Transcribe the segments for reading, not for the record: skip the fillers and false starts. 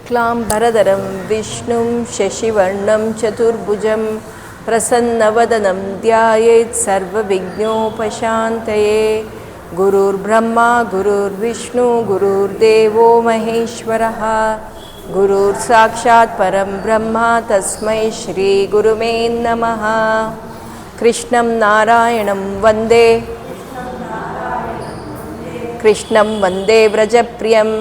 शुक्लांबरधरं विष्णुं शशिवर्णं चतुर्भुजं प्रसन्नवदनं ध्यायेत् सर्वविघ्नोपशान्तये। गुरुर्ब्रह्मा गुरुर्विष्णु गुरुर्देवो महेश्वरः गुरुर्साक्षात् परं ब्रह्म तस्मै श्रीगुरुवे नमः। कृष्णं नारायणं वन्दे कृष्णं वन्दे व्रजप्रियं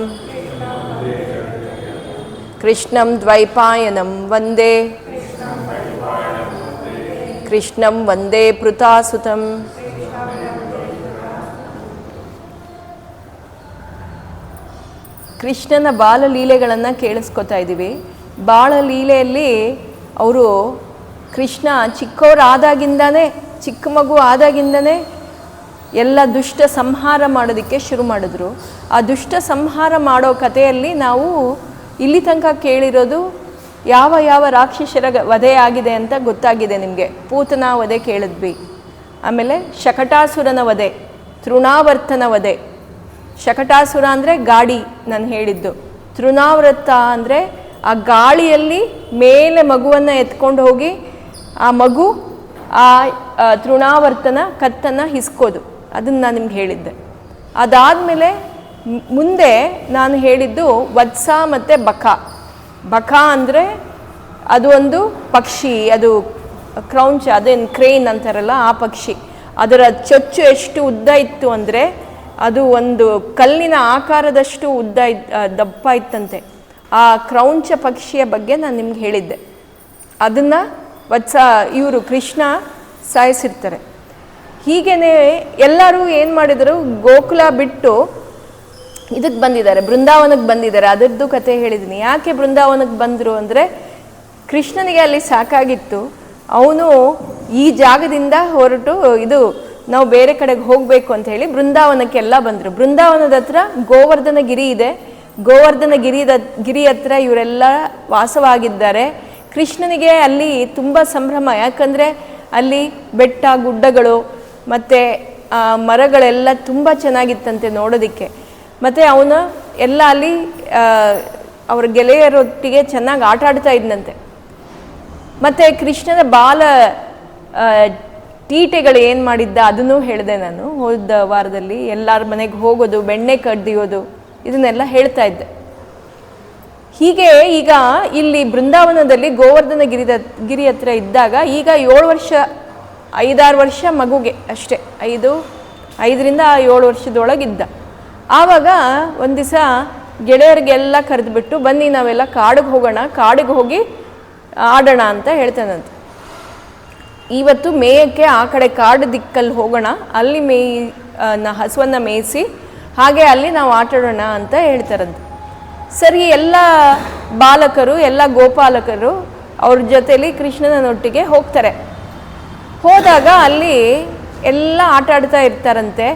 कृष्णं द्वैपायनं वन्दे कृष्णं वन्दे पृथासुतं। ಕೃಷ್ಣನ ಬಾಲಲೀಲೆಗಳನ್ನು ಕೇಳಿಸ್ಕೊತಾ ಇದ್ದೀವಿ. ಬಾಲಲೀಲೆಯಲ್ಲಿ ಅವರು ಕೃಷ್ಣ ಚಿಕ್ಕವರಾದಾಗಿಂದನೇ, ಚಿಕ್ಕ ಮಗು ಆದಾಗಿಂದನೇ ಎಲ್ಲ ದುಷ್ಟ ಸಂಹಾರ ಮಾಡೋದಕ್ಕೆ ಶುರು ಮಾಡಿದ್ರು. ಆ ದುಷ್ಟ ಸಂಹಾರ ಮಾಡೋ ಕಥೆಯಲ್ಲಿ ನಾವು ಇಲ್ಲಿ ತನಕ ಕೇಳಿರೋದು ಯಾವ ಯಾವ ರಾಕ್ಷಸರ ವಧೆ ಆಗಿದೆ ಅಂತ ಗೊತ್ತಾಗಿದೆ ನಿಮಗೆ. ಪೂತನ ವಧೆ ಕೇಳಿದ್ವಿ, ಆಮೇಲೆ ಶಕಟಾಸುರನ ವಧೆ, ತೃಣಾವರ್ತನ ವಧೆ. ಶಕಟಾಸುರ ಅಂದರೆ ಗಾಡಿ ನಾನು ಹೇಳಿದ್ದು, ತೃಣಾವೃತ ಅಂದರೆ ಆ ಗಾಳಿಯಲ್ಲಿ ಮೇಲೆ ಮಗುವನ್ನು ಎತ್ಕೊಂಡು ಹೋಗಿ ಆ ಮಗು ಆ ತೃಣಾವರ್ತನ ಕತ್ತನ್ನು ಹಿಸ್ಕೋದು, ಅದನ್ನು ನಾನು ನಿಮ್ಗೆ ಹೇಳಿದ್ದೆ. ಅದಾದಮೇಲೆ ಮುಂದೆ ನಾನು ಹೇಳಿದ್ದು ವತ್ಸ ಮತ್ತು ಬಕ. ಬಕ ಅಂದರೆ ಅದು ಒಂದು ಪಕ್ಷಿ, ಅದು ಕ್ರೌಂಚ, ಅದೇನು ಕ್ರೇನ್ ಅಂತಾರಲ್ಲ ಆ ಪಕ್ಷಿ. ಅದರ ಚೊಚ್ಚು ಎಷ್ಟು ಉದ್ದ ಇತ್ತು ಅಂದರೆ ಅದು ಒಂದು ಕಲ್ಲಿನ ಆಕಾರದಷ್ಟು ಉದ್ದ ದಪ್ಪ ಇತ್ತಂತೆ. ಆ ಕ್ರೌಂಚ ಪಕ್ಷಿಯ ಬಗ್ಗೆ ನಾನು ನಿಮ್ಗೆ ಹೇಳಿದ್ದೆ. ಅದನ್ನು ಇವರು ಕೃಷ್ಣ ಸಾಯಿಸಿರ್ತಾರೆ. ಹೀಗೇ ಎಲ್ಲರೂ ಏನು ಮಾಡಿದರು, ಗೋಕುಲ ಬಿಟ್ಟು ಇದಕ್ಕೆ ಬಂದಿದ್ದಾರೆ, ಬೃಂದಾವನಕ್ಕೆ ಬಂದಿದ್ದಾರೆ. ಅದರದ್ದು ಕತೆ ಹೇಳಿದ್ದೀನಿ. ಯಾಕೆ ಬೃಂದಾವನಕ್ಕೆ ಬಂದರು ಅಂದರೆ ಕೃಷ್ಣನಿಗೆ ಅಲ್ಲಿ ಸಾಕಾಗಿತ್ತು. ಅವನು ಈ ಜಾಗದಿಂದ ಹೊರಟು ಇದು ನಾವು ಬೇರೆ ಕಡೆಗೆ ಹೋಗಬೇಕು ಅಂತ ಹೇಳಿ ಬೃಂದಾವನಕ್ಕೆಲ್ಲ ಬಂದರು. ಬೃಂದಾವನದ ಹತ್ರ ಗೋವರ್ಧನ ಗಿರಿ ಇದೆ. ಗೋವರ್ಧನ ಗಿರಿ ಹತ್ರ ಇವರೆಲ್ಲ ವಾಸವಾಗಿದ್ದಾರೆ. ಕೃಷ್ಣನಿಗೆ ಅಲ್ಲಿ ತುಂಬ ಸಂಭ್ರಮ, ಯಾಕಂದರೆ ಅಲ್ಲಿ ಬೆಟ್ಟ ಗುಡ್ಡಗಳು ಮತ್ತು ಮರಗಳೆಲ್ಲ ತುಂಬ ಚೆನ್ನಾಗಿತ್ತಂತೆ ನೋಡೋದಕ್ಕೆ. ಮತ್ತು ಅವನು ಎಲ್ಲ ಅಲ್ಲಿ ಅವ್ರ ಗೆಳೆಯರೊಟ್ಟಿಗೆ ಚೆನ್ನಾಗಿ ಆಟ ಆಡ್ತಾ ಇದ್ದಂತೆ. ಮತ್ತು ಕೃಷ್ಣನ ಬಾಲ ತೀಟೆಗಳು ಏನು ಮಾಡಿದ್ದ ಅದನ್ನು ಹೇಳಿದೆ ನಾನು ಹೋದ ವಾರದಲ್ಲಿ. ಎಲ್ಲರ ಮನೆಗೆ ಹೋಗೋದು, ಬೆಣ್ಣೆ ಕಡ್ದಿಯೋದು, ಇದನ್ನೆಲ್ಲ ಹೇಳ್ತಾ ಇದ್ದೆ. ಹೀಗೆ ಈಗ ಇಲ್ಲಿ ಬೃಂದಾವನದಲ್ಲಿ ಗೋವರ್ಧನ ಗಿರಿ ಹತ್ರ ಇದ್ದಾಗ ಈಗ 5-6 ವರ್ಷ ಮಗುಗೆ ಅಷ್ಟೇ, 5ರಿಂದ 7 ವರ್ಷದೊಳಗಿದ್ದ. ಆವಾಗ ಒಂದು ದಿವಸ ಗೆಳೆಯರಿಗೆಲ್ಲ ಕರೆದುಬಿಟ್ಟು ಬನ್ನಿ ನಾವೆಲ್ಲ ಕಾಡಿಗೆ ಹೋಗೋಣ, ಕಾಡಿಗೆ ಹೋಗಿ ಆಡೋಣ ಅಂತ ಹೇಳ್ತಾನಂತೆ. ಇವತ್ತು ಮೇಯಕ್ಕೆ ಆ ಕಡೆ ಕಾಡು ದಿಕ್ಕಲ್ಲಿ ಹೋಗೋಣ, ಅಲ್ಲಿ ಹಸುವನ್ನು ಮೇಯಿಸಿ ಹಾಗೆ ಅಲ್ಲಿ ನಾವು ಆಟಾಡೋಣ ಅಂತ ಹೇಳ್ತಾರಂತೆ. ಸರಿ, ಎಲ್ಲ ಬಾಲಕರು ಎಲ್ಲ ಗೋಪಾಲಕರು ಅವ್ರ ಜೊತೆಲಿ ಕೃಷ್ಣನೊಟ್ಟಿಗೆ ಹೋಗ್ತಾರೆ. ಹೋದಾಗ ಅಲ್ಲಿ ಎಲ್ಲ ಆಟ ಆಡ್ತಾ ಇರ್ತಾರಂತೆ.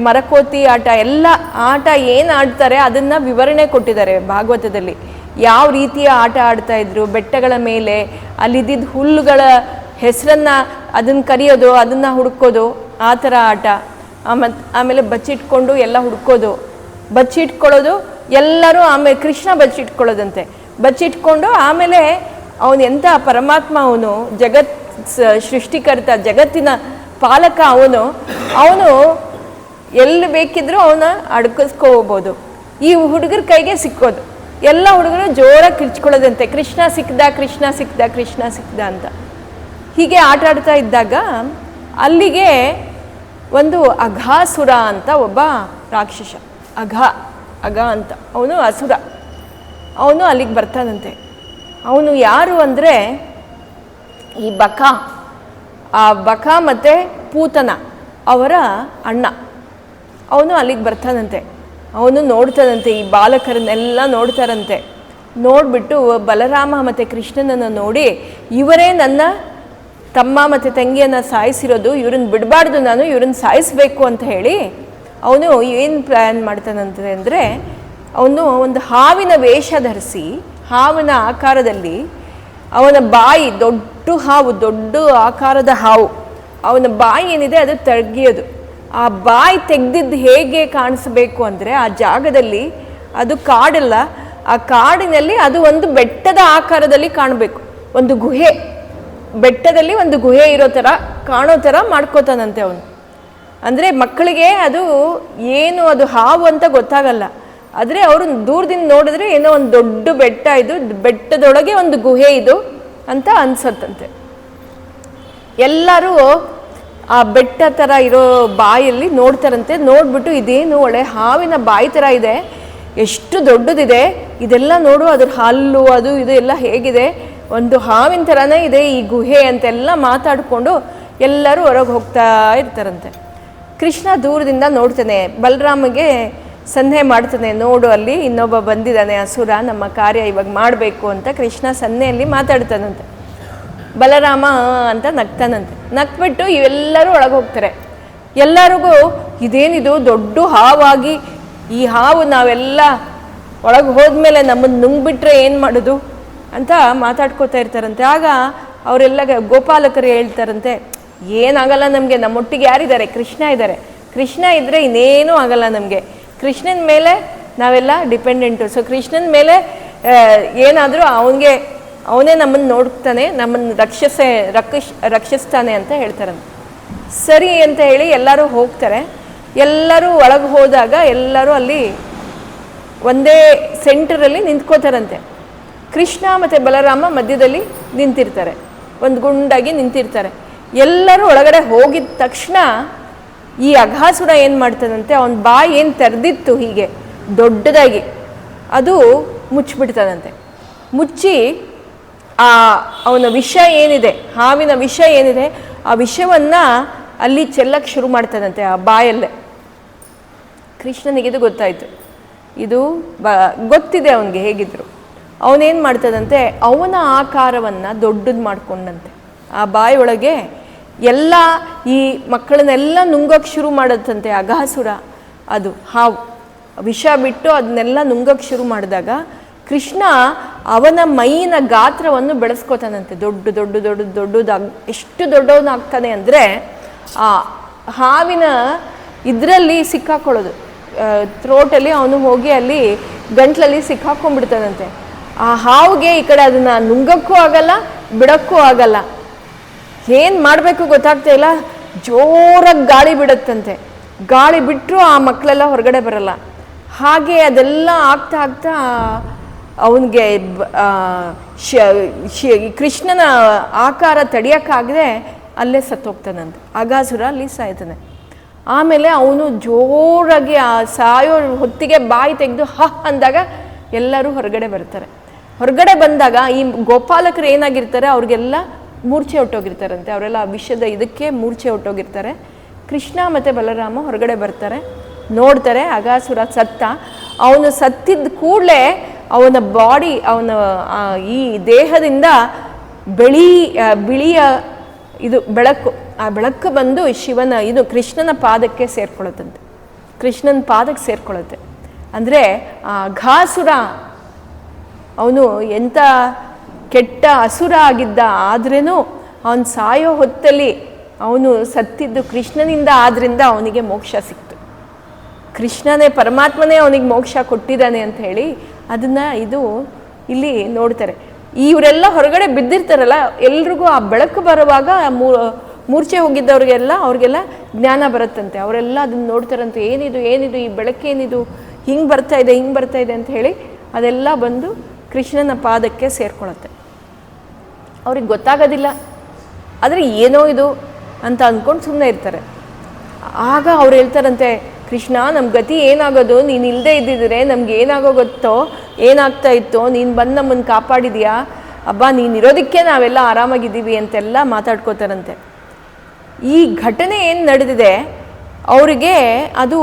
ಮರಕೋತಿ ಆಟ, ಎಲ್ಲ ಆಟ ಏನು ಆಡ್ತಾರೆ ಅದನ್ನು ವಿವರಣೆ ಕೊಟ್ಟಿದ್ದಾರೆ ಭಾಗವತದಲ್ಲಿ. ಯಾವ ರೀತಿಯ ಆಟ ಆಡ್ತಾಯಿದ್ರು, ಬೆಟ್ಟಗಳ ಮೇಲೆ ಅಲ್ಲಿದ್ದ ಹುಲ್ಲುಗಳ ಹೆಸರನ್ನು ಅದನ್ನು ಕರೆಯೋದು, ಅದನ್ನು ಹುಡ್ಕೋದು, ಆ ಥರ ಆಟ. ಆಮೇಲೆ ಬಚ್ಚಿಟ್ಕೊಂಡು ಎಲ್ಲ ಹುಡ್ಕೋದು, ಬಚ್ಚಿಟ್ಕೊಳ್ಳೋದು ಎಲ್ಲರೂ. ಆಮೇಲೆ ಕೃಷ್ಣ ಬಚ್ಚಿಟ್ಕೊಳ್ಳೋದಂತೆ. ಬಚ್ಚಿಟ್ಕೊಂಡು ಆಮೇಲೆ ಅವನು ಎಂಥ ಪರಮಾತ್ಮ, ಅವನು ಜಗತ್ ಸೃಷ್ಟಿಕರ್ತ, ಜಗತ್ತಿನ ಪಾಲಕ. ಅವನು ಎಲ್ಲಿ ಬೇಕಿದ್ರೂ ಅವನ ಅಡ್ಕಿಸ್ಕೋಬೋದು. ಈ ಹುಡುಗರ ಕೈಗೆ ಸಿಕ್ಕೋದು. ಎಲ್ಲ ಹುಡುಗರು ಜೋರಾಗಿ ಕಿರ್ಚ್ಕೊಳ್ಳೋದಂತೆ, ಕೃಷ್ಣ ಸಿಕ್ದ ಕೃಷ್ಣ ಸಿಕ್ದ ಕೃಷ್ಣ ಸಿಕ್ದ ಅಂತ. ಹೀಗೆ ಆಟ ಆಡ್ತಾ ಇದ್ದಾಗ ಅಲ್ಲಿಗೆ ಒಂದು ಅಘಾಸುರ ಅಂತ ಒಬ್ಬ ರಾಕ್ಷಸ, ಅಘ ಅಂತ, ಅವನು ಅಸುರ. ಅವನು ಅಲ್ಲಿಗೆ ಬರ್ತಾನಂತೆ. ಅವನು ಯಾರು ಅಂದರೆ ಈ ಆ ಬಕ ಮತ್ತು ಪೂತನ ಅವರ ಅಣ್ಣ. ಅವನು ಅಲ್ಲಿಗೆ ಬರ್ತಾನಂತೆ. ಅವನು ನೋಡ್ತಾನಂತೆ, ಈ ಬಾಲಕರನ್ನೆಲ್ಲ ನೋಡ್ತಾರಂತೆ. ನೋಡಿಬಿಟ್ಟು ಬಲರಾಮ ಮತ್ತು ಕೃಷ್ಣನನ್ನು ನೋಡಿ, ಇವರೇ ನನ್ನ ತಮ್ಮ ಮತ್ತು ತಂಗಿಯನ್ನು ಸಾಯಿಸಿರೋದು, ಇವ್ರನ್ನ ಬಿಡಬಾರ್ದು, ನಾನು ಇವ್ರನ್ನ ಸಾಯಿಸಬೇಕು ಅಂತ ಹೇಳಿ ಅವನು ಏನು ಪ್ಲ್ಯಾನ್ ಮಾಡ್ತಾನಂತೆ ಅಂದರೆ, ಅವನು ಒಂದು ಹಾವಿನ ವೇಷ ಧರಿಸಿ, ಹಾವಿನ ಆಕಾರದಲ್ಲಿ ಅವನ ಬಾಯಿ, ದೊಡ್ಡ ಆಕಾರದ ಹಾವು, ಅವನ ಬಾಯಿ ಏನಿದೆ ಅದು ತೆಗಿಯೋದು. ಆ ಬಾಯಿ ತೆಗೆದಿದ್ದು ಹೇಗೆ ಕಾಣಿಸ್ಬೇಕು ಅಂದರೆ, ಆ ಜಾಗದಲ್ಲಿ ಅದು ಕಾಡಲ್ಲ, ಆ ಕಾಡಿನಲ್ಲಿ ಅದು ಒಂದು ಬೆಟ್ಟದ ಆಕಾರದಲ್ಲಿ ಕಾಣಬೇಕು, ಒಂದು ಗುಹೆ, ಬೆಟ್ಟದಲ್ಲಿ ಒಂದು ಗುಹೆ ಇರೋ ಥರ ಕಾಣೋ ಥರ ಮಾಡ್ಕೋತಾನಂತೆ ಅವನು. ಅಂದರೆ ಮಕ್ಕಳಿಗೆ ಅದು ಏನು ಅದು ಹಾವು ಅಂತ ಗೊತ್ತಾಗಲ್ಲ, ಆದರೆ ಅವರು ದೂರದಿಂದ ನೋಡಿದ್ರೆ ಏನೋ ಒಂದು ದೊಡ್ಡ ಬೆಟ್ಟ, ಇದು ಬೆಟ್ಟದೊಳಗೆ ಒಂದು ಗುಹೆ ಇದು ಅಂತ ಅನ್ಸತ್ತಂತೆ. ಎಲ್ಲರೂ ಆ ಬೆಟ್ಟ ಥರ ಇರೋ ಬಾಯಲ್ಲಿ ನೋಡ್ತಾರಂತೆ. ನೋಡ್ಬಿಟ್ಟು ಇದೇನು ಒಳ್ಳೆ ಹಾವಿನ ಬಾಯಿ ಥರ ಇದೆ, ಎಷ್ಟು ದೊಡ್ಡದಿದೆ, ಇದೆಲ್ಲ ನೋಡು, ಅದ್ರ ಹಲ್ಲು ಅದು ಇದು ಎಲ್ಲ ಹೇಗಿದೆ, ಒಂದು ಹಾವಿನ ಥರನೇ ಇದೆ ಈ ಗುಹೆ ಅಂತೆಲ್ಲ ಮಾತಾಡಿಕೊಂಡು ಎಲ್ಲರೂ ಹೊರಗೆ ಹೋಗ್ತಾ ಇರ್ತಾರಂತೆ. ಕೃಷ್ಣ ದೂರದಿಂದ ನೋಡ್ತಾನೆ, ಬಲರಾಮಗೆ ಸನ್ನೆ ಮಾಡ್ತಾನೆ, ನೋಡು ಅಲ್ಲಿ ಇನ್ನೊಬ್ಬ ಬಂದಿದ್ದಾನೆ ಅಸುರ, ನಮ್ಮ ಕಾರ್ಯ ಇವಾಗ ಮಾಡಬೇಕು ಅಂತ ಕೃಷ್ಣ ಸನ್ನೆಯಲ್ಲಿ ಮಾತಾಡ್ತಾನಂತೆ. ಬಲರಾಮ ಅಂತ ನಗ್ತಾನಂತೆ. ನಕ್ಬಿಟ್ಟು ಇವೆಲ್ಲರೂ ಒಳಗೆ ಹೋಗ್ತಾರೆ. ಎಲ್ಲರಿಗೂ ಇದೇನಿದು ದೊಡ್ಡ ಹಾವಾಗಿ, ಈ ಹಾವು ನಾವೆಲ್ಲ ಒಳಗೆ ಹೋದ್ಮೇಲೆ ನಮ್ಮನ್ನು ನುಂಗ್ಬಿಟ್ರೆ ಏನು ಮಾಡೋದು ಅಂತ ಮಾತಾಡ್ಕೋತಾ ಇರ್ತಾರಂತೆ. ಆಗ ಅವರೆಲ್ಲ ಗೋಪಾಲಕರು ಹೇಳ್ತಾರಂತೆ, ಏನಾಗಲ್ಲ ನಮಗೆ, ನಮ್ಮೊಟ್ಟಿಗೆ ಯಾರಿದ್ದಾರೆ, ಕೃಷ್ಣ ಇದ್ದಾರೆ, ಕೃಷ್ಣ ಇದ್ದರೆ ಇನ್ನೇನೂ ಆಗಲ್ಲ ನಮಗೆ, ಕೃಷ್ಣನ ಮೇಲೆ ನಾವೆಲ್ಲ ಡಿಪೆಂಡೆಂಟು, ಸೊ ಕೃಷ್ಣನ ಮೇಲೆ ಏನಾದರೂ ಅವನೇ ನಮ್ಮನ್ನು ನೋಡ್ತಾನೆ, ನಮ್ಮನ್ನು ರಕ್ಷಿಸ್ತಾನೆ ಅಂತ ಹೇಳ್ತಾರಂತೆ. ಸರಿ ಅಂತ ಹೇಳಿ ಎಲ್ಲರೂ ಹೋಗ್ತಾರೆ. ಎಲ್ಲರೂ ಒಳಗೆ ಹೋದಾಗ ಎಲ್ಲರೂ ಅಲ್ಲಿ ಒಂದೇ ಸೆಂಟರಲ್ಲಿ ನಿಂತ್ಕೋತಾರಂತೆ. ಕೃಷ್ಣ ಮತ್ತು ಬಲರಾಮ ಮಧ್ಯದಲ್ಲಿ ನಿಂತಿರ್ತಾರೆ, ಒಂದು ಗುಂಡಾಗಿ ನಿಂತಿರ್ತಾರೆ. ಎಲ್ಲರೂ ಒಳಗಡೆ ಹೋಗಿದ ತಕ್ಷಣ ಈ ಅಘಾಸುರ ಏನು ಮಾಡ್ತಾನಂತೆ, ಅವನ ಬಾಯಿ ಏನು ತೆರೆದಿತ್ತು ಹೀಗೆ ದೊಡ್ಡದಾಗಿ, ಅದು ಮುಚ್ಚಿಬಿಡ್ತಾನಂತೆ. ಮುಚ್ಚಿ ಅವನ ವಿಷ ಏನಿದೆ, ಹಾವಿನ ವಿಷ ಏನಿದೆ, ಆ ವಿಷವನ್ನು ಅಲ್ಲಿ ಚೆಲ್ಲಕ್ಕೆ ಶುರು ಮಾಡ್ತಾನಂತೆ ಆ ಬಾಯಲ್ಲೇ. ಕೃಷ್ಣನಿಗಿದು ಗೊತ್ತಾಯಿತು, ಇದು ಗೊತ್ತಿದೆ ಅವನಿಗೆ ಹೇಗಿದ್ರು. ಅವನೇನು ಮಾಡ್ತಾನಂತೆ, ಅವನ ಆಕಾರವನ್ನು ದೊಡ್ಡದು ಮಾಡ್ಕೊಂಡಂತೆ ಆ ಬಾಯೊಳಗೆ ಎಲ್ಲ ಈ ಮಕ್ಕಳನ್ನೆಲ್ಲ ನುಂಗೋಕ್ಕೆ ಶುರು ಮಾಡತ್ತಂತೆ ಅಘಾಸುರ. ಅದು ಹಾವು ವಿಷ ಬಿಟ್ಟು ಅದನ್ನೆಲ್ಲ ನುಂಗೋಕ್ಕೆ ಶುರು ಮಾಡಿದಾಗ ಕೃಷ್ಣ ಅವನ ಮೈಯಿನ ಗಾತ್ರವನ್ನು ಬೆಳೆಸ್ಕೋತಾನಂತೆ. ದೊಡ್ಡದಾಗಿ ಎಷ್ಟು ದೊಡ್ಡವನಾಗ್ತಾನೆ ಅಂದರೆ ಆ ಹಾವಿನ ಇದರಲ್ಲಿ ಸಿಕ್ಕಾಕೊಳ್ಳೋದು, ಥ್ರೋಟಲ್ಲಿ ಅವನು ಹೋಗಿ ಅಲ್ಲಿ ಗಂಟ್ಲಲ್ಲಿ ಸಿಕ್ಕಾಕೊಂಡ್ಬಿಡ್ತಾನಂತೆ. ಆ ಹಾವಿಗೆ ಈ ಕಡೆ ಅದನ್ನು ನುಂಗಕ್ಕೂ ಆಗಲ್ಲ, ಬಿಡೋಕ್ಕೂ ಆಗಲ್ಲ. ಏನು ಮಾಡಬೇಕು ಗೊತ್ತಾಗ್ತಾ ಇಲ್ಲ, ಜೋರಾಗಿ ಗಾಳಿ ಬಿಡುತ್ತಂತೆ. ಗಾಳಿ ಬಿಟ್ಟರು ಆ ಮಕ್ಕಳೆಲ್ಲ ಹೊರಗಡೆ ಬರಲ್ಲ. ಹಾಗೆ ಅದೆಲ್ಲ ಆಗ್ತಾ ಅವನಿಗೆ ಕೃಷ್ಣನ ಆಕಾರ ತಡೆಯೋಕ್ಕಾಗದೆ ಅಲ್ಲೇ ಸತ್ತೋಗ್ತಾನಂತೆ. ಅಘಾಸುರ ಅಲ್ಲಿ ಸಾಯ್ತಾನೆ. ಆಮೇಲೆ ಅವನು ಜೋರಾಗಿ ಆ ಸಾಯೋ ಹೊತ್ತಿಗೆ ಬಾಯಿ ತೆಗೆದು ಅಂದಾಗ ಎಲ್ಲರೂ ಹೊರಗಡೆ ಬರ್ತಾರೆ. ಹೊರಗಡೆ ಬಂದಾಗ ಈ ಗೋಪಾಲಕರು ಏನಾಗಿರ್ತಾರೆ, ಅವ್ರಿಗೆಲ್ಲ ಮೂರ್ಛೆ ಹೊಟ್ಟೋಗಿರ್ತಾರಂತೆ. ಅವರೆಲ್ಲ ವಿಷಯದ ಇದಕ್ಕೆ ಮೂರ್ಛೆ ಹೊಟ್ಟೋಗಿರ್ತಾರೆ. ಕೃಷ್ಣ ಮತ್ತು ಬಲರಾಮ ಹೊರಗಡೆ ಬರ್ತಾರೆ, ನೋಡ್ತಾರೆ ಅಘಾಸುರ ಸತ್ತ. ಅವನು ಸತ್ತಿದ್ದ ಕೂಡಲೇ ಅವನ ಬಾಡಿ, ಅವನ ಈ ದೇಹದಿಂದ ಬಿಳಿಯ ಇದು ಬೆಳಕು, ಆ ಬೆಳಕು ಬಂದು ಕೃಷ್ಣನ ಪಾದಕ್ಕೆ ಸೇರ್ಕೊಳ್ಳುತ್ತಂತೆ. ಕೃಷ್ಣನ ಪಾದಕ್ಕೆ ಸೇರ್ಕೊಳ್ಳುತ್ತೆ. ಅಂದರೆ ಆ ಅಘಾಸುರ ಅವನು ಎಂಥ ಕೆಟ್ಟ ಅಸುರ ಆಗಿದ್ದ, ಆದ್ರೇನು ಅವನು ಸಾಯೋ ಹೊತ್ತಲ್ಲಿ ಅವನು ಸತ್ತಿದ್ದು ಕೃಷ್ಣನಿಂದ, ಆದ್ರಿಂದ ಅವನಿಗೆ ಮೋಕ್ಷ ಸಿಕ್ತು. ಕೃಷ್ಣನೇ ಪರಮಾತ್ಮನೇ ಅವನಿಗೆ ಮೋಕ್ಷ ಕೊಟ್ಟಿದ್ದಾನೆ ಅಂತ ಹೇಳಿ ಅದನ್ನು ಇಲ್ಲಿ ನೋಡ್ತಾರೆ. ಇವರೆಲ್ಲ ಹೊರಗಡೆ ಬಿದ್ದಿರ್ತಾರಲ್ಲ, ಎಲ್ರಿಗೂ ಆ ಬೆಳಕು ಬರುವಾಗ ಮೂರ್ಛೆ ಹೋಗಿದ್ದವ್ರಿಗೆಲ್ಲ ಅವ್ರಿಗೆಲ್ಲ ಜ್ಞಾನ ಬರುತ್ತಂತೆ. ಅವರೆಲ್ಲ ಅದನ್ನು ನೋಡ್ತಾರಂತೆ, ಏನಿದು ಈ ಬೆಳಕೇನಿದು, ಹಿಂಗೆ ಬರ್ತಾ ಇದೆ ಅಂತ ಹೇಳಿ ಅದೆಲ್ಲ ಬಂದು ಕೃಷ್ಣನ ಪಾದಕ್ಕೆ ಸೇರ್ಕೊಳ್ಳುತ್ತೆ. ಅವ್ರಿಗೆ ಗೊತ್ತಾಗೋದಿಲ್ಲ, ಆದರೆ ಏನೋ ಇದು ಅಂತ ಅಂದ್ಕೊಂಡು ಸುಮ್ಮನೆ ಇರ್ತಾರೆ. ಆಗ ಅವ್ರು ಹೇಳ್ತಾರಂತೆ, ಕೃಷ್ಣ ನಮ್ಮ ಗತಿ ಏನಾಗೋದು, ನೀನು ಇಲ್ಲದೆ ಇದ್ದಿದ್ರೆ ನಮ್ಗೆ ಏನಾಗೋ ಏನಾಗ್ತಾ ಇತ್ತೋ, ನೀನು ಬಂದು ನಮ್ಮನ್ನು ಕಾಪಾಡಿದ್ಯಾ, ಅಬ್ಬಾ ನೀನಿರೋದಕ್ಕೆ ನಾವೆಲ್ಲ ಆರಾಮಾಗಿದ್ದೀವಿ ಅಂತೆಲ್ಲ ಮಾತಾಡ್ಕೋತಾರಂತೆ. ಈ ಘಟನೆ ಏನು ನಡೆದಿದೆ ಅವರಿಗೆ ಅದು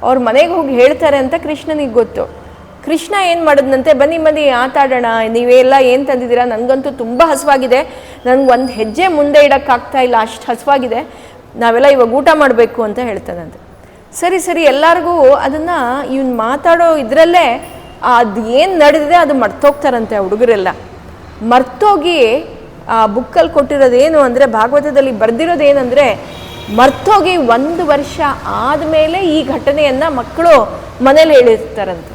ಅವ್ರ ಮನೆಗೆ ಹೋಗಿ ಹೇಳ್ತಾರೆ ಅಂತ ಕೃಷ್ಣನಿಗೆ ಗೊತ್ತು. ಕೃಷ್ಣ ಏನು ಮಾಡಿದ್ನಂತೆ, ಬನ್ನಿ ಆಟಾಡೋಣ, ನೀವೆಲ್ಲ ಏನು ತಂದಿದ್ದೀರಾ, ನನಗಂತೂ ತುಂಬ ಹಸುವಾಗಿದೆ, ನನಗೆ ಒಂದು ಹೆಜ್ಜೆ ಮುಂದೆ ಇಡೋಕ್ಕಾಗ್ತಾ ಇಲ್ಲ, ಅಷ್ಟು ಹಸುವಾಗಿದೆ, ನಾವೆಲ್ಲ ಇವಾಗ ಊಟ ಮಾಡಬೇಕು ಅಂತ ಹೇಳ್ತಾನಂತೆ. ಸರಿ ಎಲ್ಲರಿಗೂ ಅದನ್ನು ಇವನು ಮಾತಾಡೋ ಇದರಲ್ಲೇ ಅದು ಏನು ನಡೆದಿದೆ ಅದು ಮರ್ತೋಗ್ತಾರಂತೆ. ಹುಡುಗರೆಲ್ಲ ಮರ್ತೋಗಿ ಆ ಬುಕ್ಕಲ್ಲಿ ಕೊಟ್ಟಿರೋದೇನು ಅಂದರೆ, ಭಾಗವತದಲ್ಲಿ ಬರೆದಿರೋದೇನೆಂದರೆ, ಮರ್ತೋಗಿ 1 ವರ್ಷ ಆದಮೇಲೆ ಈ ಘಟನೆಯನ್ನು ಮಕ್ಕಳು ಮನೇಲಿ ಹೇಳಿರ್ತಾರಂತೆ.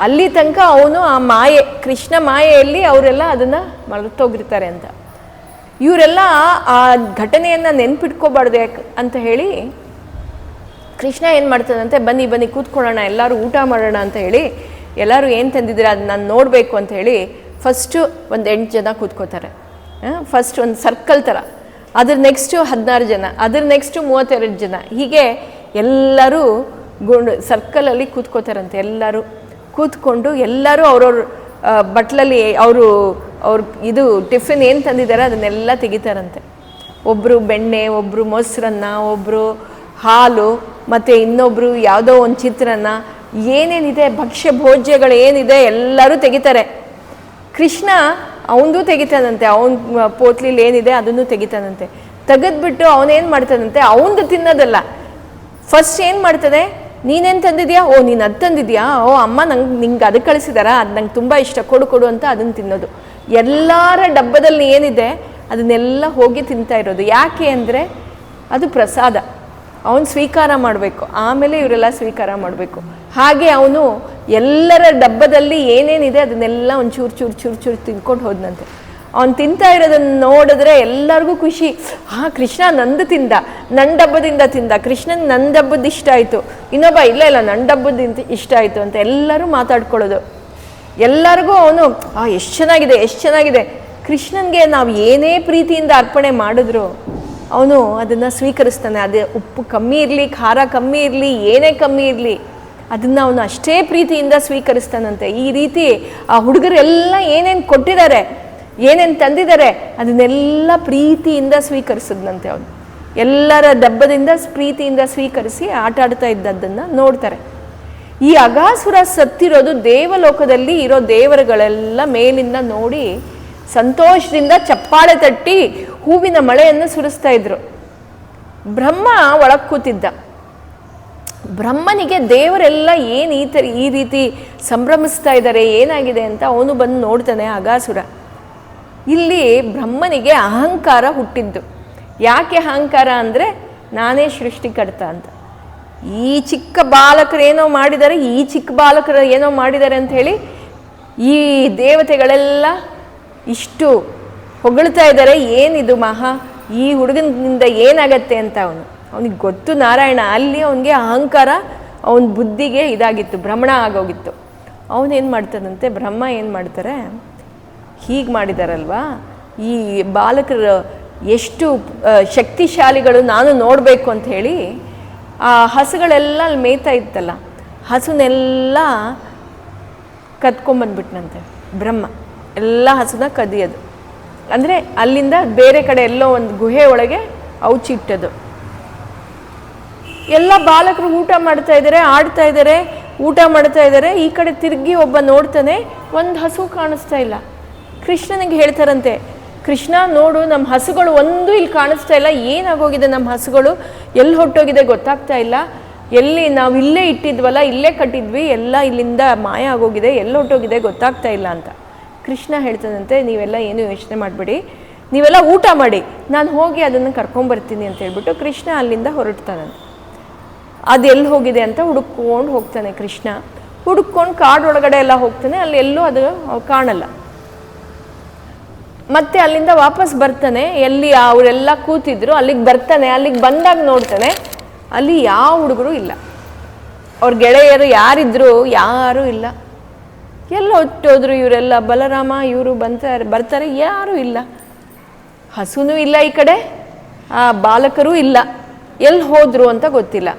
ಅಲ್ಲಿ ತನಕ ಅವನು ಆ ಮಾಯೆ, ಕೃಷ್ಣ ಮಾಯೆಯಲ್ಲಿ ಅವರೆಲ್ಲ ಅದನ್ನು ಮರೆತೋಗಿರ್ತಾರೆ ಅಂತ. ಇವರೆಲ್ಲ ಆ ಘಟನೆಯನ್ನು ನೆನ್ಪಿಟ್ಕೋಬಾರ್ದು ಅಂತ ಹೇಳಿ ಕೃಷ್ಣ ಏನು ಮಾಡ್ತಾನಂತೆ, ಬನ್ನಿ ಬನ್ನಿ ಕೂತ್ಕೊಳ್ಳೋಣ, ಎಲ್ಲರೂ ಊಟ ಮಾಡೋಣ ಅಂತ ಹೇಳಿ ಎಲ್ಲರೂ ಏನು ತಂದಿದ್ದೀರ ಅದು ನಾನು ನೋಡಬೇಕು ಅಂತ ಹೇಳಿ ಫಸ್ಟು ಒಂದು 8 ಜನ ಕೂತ್ಕೋತಾರೆ. ಫಸ್ಟ್ ಒಂದು ಸರ್ಕಲ್ ಥರ, ಅದ್ರ ನೆಕ್ಸ್ಟು 16 ಜನ, ಅದ್ರ ನೆಕ್ಸ್ಟು 32 ಜನ, ಹೀಗೆ ಎಲ್ಲರೂ ಸರ್ಕಲಲ್ಲಿ ಕೂತ್ಕೋತಾರಂತೆ. ಎಲ್ಲರೂ ಕೂತ್ಕೊಂಡು ಎಲ್ಲರೂ ಅವ್ರವ್ರ ಬಟ್ಲಲ್ಲಿ ಅವ್ರ ಇದು ಟಿಫಿನ್ ಏನು ತಂದಿದ್ದಾರೆ ಅದನ್ನೆಲ್ಲ ತೆಗಿತಾರಂತೆ. ಒಬ್ಬರು ಬೆಣ್ಣೆ, ಒಬ್ಬರು ಮೊಸರನ್ನ, ಒಬ್ಬರು ಹಾಲು, ಮತ್ತು ಇನ್ನೊಬ್ಬರು ಯಾವುದೋ ಒಂದು ಚಿತ್ರಾನ್ನ, ಏನೇನಿದೆ ಭಕ್ಷ್ಯ ಭೋಜ್ಯಗಳು ಏನಿದೆ ಎಲ್ಲರೂ ತೆಗಿತಾರೆ. ಕೃಷ್ಣ ಅವನದು ತೆಗಿತಾನಂತೆ, ಅವನ ಪೋಟ್ಲಿಲಿ ಏನಿದೆ ಅದನ್ನು ತೆಗಿತಾನಂತೆ. ತೆಗೆದ್ಬಿಟ್ಟು ಅವನೇನು ಮಾಡ್ತಾನಂತೆ, ಅವನದು ತಿನ್ನೋದಲ್ಲ, ಫಸ್ಟ್ ಏನು ಮಾಡ್ತಾನೆ, ನೀನೇನು ತಂದಿದ್ಯಾ, ಓ ನೀನು ಅದು ತಂದಿದ್ಯಾ, ಓ ಅಮ್ಮ ನಿಂಗೆ ಅದು ಕಳಿಸಿದಾರಾ, ಅದು ನಂಗೆ ತುಂಬ ಇಷ್ಟ, ಕೊಡು ಅಂತ ಅದನ್ನು ತಿನ್ನೋದು. ಎಲ್ಲರ ಡಬ್ಬದಲ್ಲಿ ಏನಿದೆ ಅದನ್ನೆಲ್ಲ ಹೋಗಿ ತಿಂತಾ ಇರೋದು. ಯಾಕೆ ಅಂದರೆ ಅದು ಪ್ರಸಾದ, ಅವನು ಸ್ವೀಕಾರ ಮಾಡಬೇಕು, ಆಮೇಲೆ ಇವರೆಲ್ಲ ಸ್ವೀಕಾರ ಮಾಡಬೇಕು. ಹಾಗೆ ಅವನು ಎಲ್ಲರ ಡಬ್ಬದಲ್ಲಿ ಏನೇನಿದೆ ಅದನ್ನೆಲ್ಲ ಒಂದು ಚೂರು ತಿನ್ಕೊಂಡು ಹೋದನಂತೆ. ಅವನು ತಿಂತಾ ಇರೋದನ್ನು ನೋಡಿದ್ರೆ ಎಲ್ಲರಿಗೂ ಖುಷಿ. ಕೃಷ್ಣ ನಂದು ತಿಂದ, ನನ್ನ ಡಬ್ಬದಿಂದ ತಿಂದ, ಕೃಷ್ಣನ್ ನನ್ನ ಡಬ್ಬದ ಇಷ್ಟ ಆಯಿತು, ಇನ್ನೊಬ್ಬ ಇಲ್ಲ ನನ್ನ ಡಬ್ಬದ ಇಷ್ಟ ಆಯಿತು ಅಂತ ಎಲ್ಲರೂ ಮಾತಾಡ್ಕೊಳ್ಳೋದು. ಎಲ್ಲರಿಗೂ ಅವನು ಎಷ್ಟು ಚೆನ್ನಾಗಿದೆ. ಕೃಷ್ಣನಿಗೆ ನಾವು ಏನೇ ಪ್ರೀತಿಯಿಂದ ಅರ್ಪಣೆ ಮಾಡಿದ್ರು ಅವನು ಅದನ್ನು ಸ್ವೀಕರಿಸ್ತಾನೆ. ಅದೇ ಉಪ್ಪು ಕಮ್ಮಿ ಇರಲಿ, ಖಾರ ಕಮ್ಮಿ ಇರಲಿ, ಏನೇ ಕಮ್ಮಿ ಇರಲಿ, ಅದನ್ನು ಅವನು ಅಷ್ಟೇ ಪ್ರೀತಿಯಿಂದ ಸ್ವೀಕರಿಸ್ತಾನಂತೆ. ಈ ರೀತಿ ಆ ಹುಡುಗರೆಲ್ಲ ಏನೇನು ಕೊಟ್ಟಿದ್ದಾರೆ, ಏನೇನು ತಂದಿದ್ದಾರೆ ಅದನ್ನೆಲ್ಲ ಪ್ರೀತಿಯಿಂದ ಸ್ವೀಕರಿಸಿದ್ನಂತೆ. ಅವನು ಎಲ್ಲರ ಡಬ್ಬದಿಂದ ಪ್ರೀತಿಯಿಂದ ಸ್ವೀಕರಿಸಿ ಆಟ ಆಡ್ತಾ ಇದ್ದದ್ದನ್ನು ನೋಡ್ತಾರೆ. ಈ ಅಗಾಸುರ ಸತ್ತಿರೋದು ದೇವಲೋಕದಲ್ಲಿ ಇರೋ ದೇವರುಗಳೆಲ್ಲ ಮೇಲಿಂದ ನೋಡಿ ಸಂತೋಷದಿಂದ ಚಪ್ಪಾಳೆ ತಟ್ಟಿ ಹೂವಿನ ಮಳೆಯನ್ನು ಸುರಿಸ್ತಾ ಇದ್ರು. ಬ್ರಹ್ಮ ಒಳಗೆ ಕೂತಿದ್ದ. ಬ್ರಹ್ಮನಿಗೆ ದೇವರೆಲ್ಲ ಏನು ಈ ರೀತಿ ಸಂಭ್ರಮಿಸ್ತಾ ಇದ್ದಾರೆ, ಏನಾಗಿದೆ ಅಂತ ಅವನು ಬಂದು ನೋಡ್ತಾನೆ. ಅಗಾಸುರ ಇಲ್ಲಿ ಬ್ರಹ್ಮನಿಗೆ ಅಹಂಕಾರ ಹುಟ್ಟಿದ್ದು. ಯಾಕೆ ಅಹಂಕಾರ ಅಂದರೆ ನಾನೇ ಸೃಷ್ಟಿಕರ್ತ ಅಂತ. ಈ ಚಿಕ್ಕ ಬಾಲಕರು ಏನೋ ಮಾಡಿದ್ದಾರೆ, ಈ ಚಿಕ್ಕ ಬಾಲಕರು ಏನೋ ಮಾಡಿದ್ದಾರೆ ಅಂತ ಹೇಳಿ ಈ ದೇವತೆಗಳೆಲ್ಲ ಇಷ್ಟು ಹೊಗಳ್ತಾ ಇದ್ದಾರೆ. ಏನಿದು ಈ ಹುಡುಗನಿಂದ ಏನಾಗತ್ತೆ ಅಂತ ಅವನಿಗೆ ಗೊತ್ತು ನಾರಾಯಣ. ಅಲ್ಲಿ ಅವನಿಗೆ ಅಹಂಕಾರ, ಅವನ ಬುದ್ಧಿಗೆ ಇದಾಗಿತ್ತು, ಭ್ರಮಣ ಆಗೋಗಿತ್ತು. ಅವನೇನು ಮಾಡ್ತಾನಂತೆ, ಬ್ರಹ್ಮ ಏನು ಮಾಡ್ತಾರೆ, ಹೀಗೆ ಮಾಡಿದಾರಲ್ವಾ, ಈ ಬಾಲಕರು ಎಷ್ಟು ಶಕ್ತಿಶಾಲಿಗಳು ನಾನು ನೋಡಬೇಕು ಅಂತ ಹೇಳಿ ಆ ಹಸುಗಳೆಲ್ಲ ಅಲ್ಲಿ ಮೇಯ್ತಾ ಇತ್ತಲ್ಲ, ಹಸುನೆಲ್ಲ ಕದ್ಕೊಂಬಂದ್ಬಿಟ್ನಂತೆ ಬ್ರಹ್ಮ. ಎಲ್ಲ ಹಸುನ ಕದಿಯೋದು ಅಂದರೆ ಅಲ್ಲಿಂದ ಬೇರೆ ಕಡೆ ಎಲ್ಲೋ ಒಂದು ಗುಹೆ ಒಳಗೆ ಔಚಿಟ್ಟದು. ಎಲ್ಲ ಬಾಲಕರು ಊಟ ಮಾಡ್ತಾ ಇದ್ದಾರೆ, ಆಡ್ತಾ ಇದ್ದಾರೆ, ಊಟ ಮಾಡ್ತಾ ಇದ್ದಾರೆ. ಈ ಕಡೆ ತಿರುಗಿ ಒಬ್ಬ ನೋಡ್ತಾನೆ, ಒಂದು ಹಸು ಕಾಣಿಸ್ತಾ ಇಲ್ಲ. ಕೃಷ್ಣನಿಗೆ ಹೇಳ್ತಾರಂತೆ, ಕೃಷ್ಣ ನೋಡು ನಮ್ಮ ಹಸುಗಳು ಒಂದು ಇಲ್ಲಿ ಕಾಣಿಸ್ತಾ ಇಲ್ಲ, ಏನಾಗೋಗಿದೆ ನಮ್ಮ ಹಸುಗಳು, ಎಲ್ಲಿ ಹೊಟ್ಟೋಗಿದೆ ಗೊತ್ತಾಗ್ತಾ ಇಲ್ಲ, ಎಲ್ಲಿ ನಾವು ಇಲ್ಲೇ ಇಟ್ಟಿದ್ವಲ್ಲ, ಇಲ್ಲೇ ಕಟ್ಟಿದ್ವಿ, ಎಲ್ಲ ಇಲ್ಲಿಂದ ಮಾಯ ಆಗೋಗಿದೆ, ಎಲ್ಲಿ ಹೊಟ್ಟೋಗಿದೆ ಗೊತ್ತಾಗ್ತಾ ಇಲ್ಲ ಅಂತ. ಕೃಷ್ಣ ಹೇಳ್ತಾನಂತೆ, ನೀವೆಲ್ಲ ಏನು ಯೋಚನೆ ಮಾಡಬೇಡಿ, ನೀವೆಲ್ಲ ಊಟ ಮಾಡಿ, ನಾನು ಹೋಗಿ ಅದನ್ನು ಕರ್ಕೊಂಬರ್ತೀನಿ ಅಂತ ಹೇಳ್ಬಿಟ್ಟು ಕೃಷ್ಣ ಅಲ್ಲಿಂದ ಹೊರಡ್ತಾನಂತೆ. ಅದು ಎಲ್ಲಿ ಹೋಗಿದೆ ಅಂತ ಹುಡುಕೊಂಡು ಹೋಗ್ತಾನೆ ಕೃಷ್ಣ. ಹುಡುಕೊಂಡು ಕಾಡೊಳಗಡೆ ಎಲ್ಲ ಹೋಗ್ತಾನೆ, ಅಲ್ಲಿ ಎಲ್ಲೂ ಅದು ಕಾಣಲ್ಲ. ಮತ್ತೆ ಅಲ್ಲಿಂದ ವಾಪಸ್ ಬರ್ತಾನೆ, ಎಲ್ಲಿ ಅವರೆಲ್ಲ ಕೂತಿದ್ರು ಅಲ್ಲಿಗೆ ಬರ್ತಾನೆ. ಅಲ್ಲಿಗೆ ಬಂದಾಗ ನೋಡ್ತಾನೆ ಅಲ್ಲಿ ಯಾವ ಹುಡುಗರು ಇಲ್ಲ, ಅವ್ರ ಗೆಳೆಯರು ಯಾರಿದ್ರು ಯಾರೂ ಇಲ್ಲ. ಎಲ್ಲ ಹೊಟ್ಟೋದ್ರು ಇವರೆಲ್ಲ, ಬಲರಾಮ ಇವರು ಬರ್ತಾರೆ, ಯಾರೂ ಇಲ್ಲ. ಹಸುನೂ ಇಲ್ಲ ಈ ಕಡೆ, ಆ ಬಾಲಕರೂ ಇಲ್ಲ, ಎಲ್ಲಿ ಹೋದ್ರು ಅಂತ ಗೊತ್ತಿಲ್ಲ.